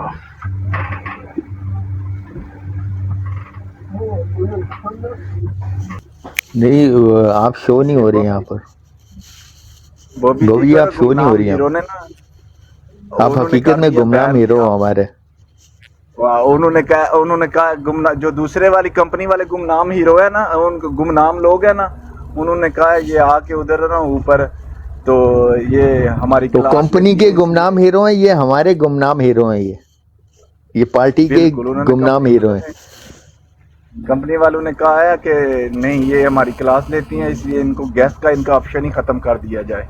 Speaker 4: नहीं आप शो नहीं हो रही यहाँ पर, बॉबी आप शो नहीं हो रही हैं,
Speaker 3: हीरो ने ना,
Speaker 4: आप
Speaker 3: उन्होंने
Speaker 4: हकीकत
Speaker 3: कर
Speaker 4: में
Speaker 3: दिया
Speaker 4: गुमनाम
Speaker 3: बैन
Speaker 4: हीरो
Speaker 3: किया।
Speaker 4: हो हमारे।
Speaker 3: वाह, उन्होंने कहा गुमनाम, जो दूसरे वाली कंपनी वाले गुमनाम हीरो है ना, उन गुमनाम लोग है ना, उन्होंने कहा ये आके उधर है ना ऊपर, तो ये हमारी
Speaker 4: तो
Speaker 3: क्लास
Speaker 4: कंपनी
Speaker 3: लेती
Speaker 4: के
Speaker 3: है
Speaker 4: गुमनाम हीरो हैं, ये हमारे गुमनाम हीरो हैं, ये पार्टी के
Speaker 3: बिल्कुल, उन्होंने
Speaker 4: गुमनाम हीरो हैं।
Speaker 3: कंपनी वालों ने कहा है कि नहीं ये हमारी क्लास लेती हैं, इसलिए इनको गैस का इनका ऑप्शन ही खत्म कर दिया जाए।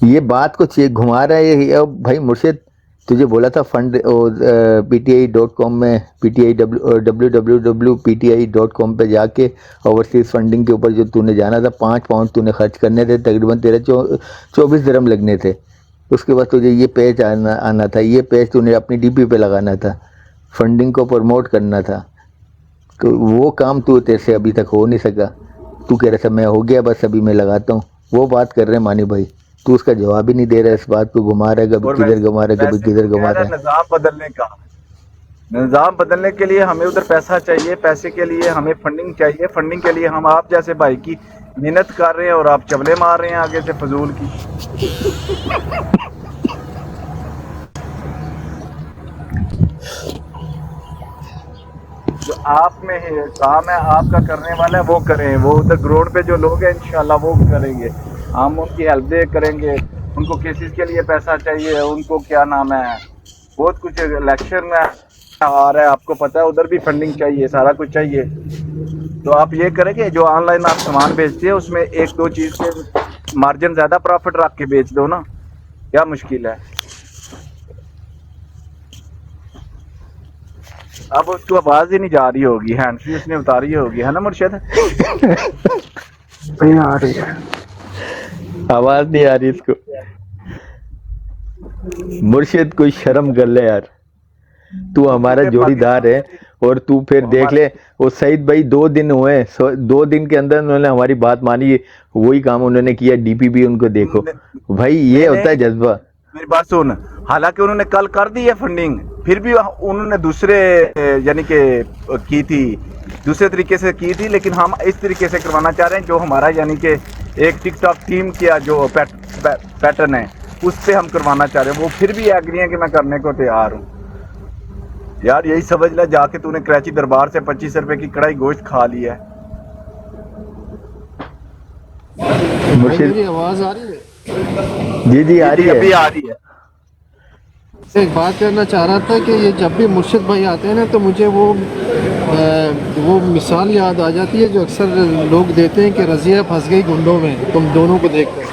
Speaker 4: ये बात को घुमा रहा है ये। अब भाई मुर्शिद, तुझे बोला था फंड PTI.com में, www.pti.com पे जाके ओवरसीज फंडिंग के ऊपर जो तूने जाना था, 5 पाउंड तूने खर्च करने थे, तकरीबन तेरे 24 दिरहम लगने थे। उसके बाद तुझे ये पेज आना था, ये पेज तूने अपनी DP पे लगाना था, फंडिंग को प्रमोट करना था, तो वो काम तू तेरे से अभी तक हो नहीं सका। तू कह रहा था मैं हो गया बस अभी मैं लगाता हूँ, वो बात कर रहे हैं मानी भाई। तू उसका जवाब ही नहीं दे रहा है, इस बात को घुमा रहा है, कभी
Speaker 3: और
Speaker 4: किधर घुमा रहा है, कभी
Speaker 3: वैसे
Speaker 4: किधर
Speaker 3: तो
Speaker 4: घुमा
Speaker 3: कह
Speaker 4: रहा
Speaker 3: रहा
Speaker 4: है।
Speaker 3: निजाम बदलने का, निजाम बदलने के लिए हमें उधर पैसा चाहिए, पैसे के लिए हमें फंडिंग चाहिए, फंडिंग के लिए हम आप जैसे भाई की मेहनत कर रहे हैं और आप चवले मार रहे हैं आगे से फजूल की। जो आप में है काम है आपका करने वाला है वो करें, वो उधर ग्राउंड पे जो लोग हैं इंशाल्लाह वो करेंगे, हम उनकी हेल्प दे करेंगे। उनको केसेस के लिए पैसा चाहिए, उनको क्या नाम है, बहुत कुछ इलेक्शन में आ रहा है, आपको पता है, उधर भी फंडिंग चाहिए, सारा कुछ चाहिए। तो आप ये करेंगे, जो ऑनलाइन आप सामान बेचते हैं उसमें 1-2 चीज़ के मार्जिन ज़्यादा प्रॉफिट रख के बेच दो ना, क्या मुश्किल है। अब उसको आवाज ही नहीं जा रही होगी, हैंड फ्री उसने उतारी होगी, है ना मुर्शिद?
Speaker 5: नहीं आ रही है,
Speaker 4: आवाज नहीं आ रही इसको। मुर्शिद कोई शर्म कर ले यार, तू हमारा जोड़ीदार है, और तू फिर देख ले वो सईद भाई 2 दिन हुए, 2 दिन के अंदर उन्होंने हमारी बात मानी, वही काम उन्होंने किया, DP भी उनको देखो भाई, ये होता है जज्बा।
Speaker 3: मेरी बात सुन, हालांकि उन्होंने कल कर दी है फंडिंग, फिर भी उन्होंने दूसरे यानी कि की थी, दूसरे तरीके से की थी, लेकिन हम इस तरीके से करवाना चाह रहे हैं जो हमारा यानी कि एक टिकटॉक टीम किया जो पैटर्न है उस पे हम करवाना चाह रहे हैं। वो फिर भी एग्री है कि मैं करने को तैयार हूँ। यार यही समझ ले, जाके तूने कराची दरबार से 25 रुपए की कढ़ाई गोश्त खा लिया है।
Speaker 4: मुर्शिद
Speaker 2: मेरी आवाज आ रही है?
Speaker 4: जी आ रही
Speaker 3: अभी
Speaker 4: है।
Speaker 3: आ रही है।
Speaker 2: एक बात करना चाह रहा था कि ये जब भी मुर्शिद भाई आते हैं ना, तो मुझे वो मिसाल याद आ जाती है जो अक्सर लोग देते हैं कि रजिया फंस गई गुंडों में, तुम दोनों को देखकर।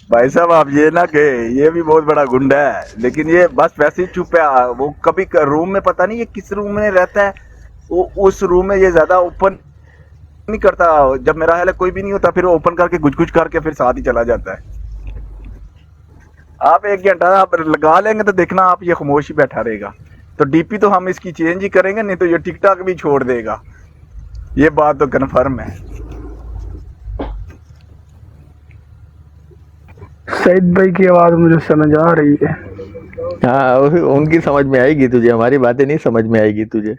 Speaker 3: भाई साहब आप ये ना कहे, ये भी बहुत बड़ा गुंडा है, लेकिन ये बस वैसे ही चुप है। वो कभी रूम में पता नहीं ये किस रूम में रहता है, वो उस रूम में ये ज्यादा ओपन नहीं करता, जब मेरा ख्याल है कोई भी नहीं होता फिर ओपन करके गुज करके फिर साथ ही चला जाता है। आप 1 घंटा आप लगा लेंगे तो देखना आप ये खामोश ही बैठा रहेगा। तो DP तो हम इसकी चेंज ही करेंगे, नहीं तो ये टिकटॉक भी छोड़ देगा। ये बात तो कन्फर्म है।
Speaker 5: सईद भाई की आवाज मुझे समझ आ रही है।
Speaker 4: हाँ उनकी समझ में आएगी तुझे, हमारी बातें नहीं समझ में आएगी तुझे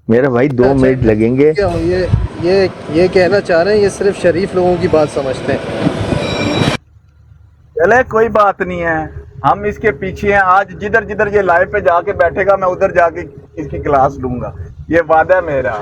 Speaker 4: मेरा भाई। 2 मिनट लगेंगे।
Speaker 2: क्या ये कहना चाह रहे हैं ये सिर्फ शरीफ लोगों की बात समझते हैं।
Speaker 3: चले कोई बात नहीं है, हम इसके पीछे हैं। आज जिधर जिधर ये लाइव पे जाके बैठेगा मैं उधर जाके इसकी क्लास लूंगा, ये वादा है मेरा।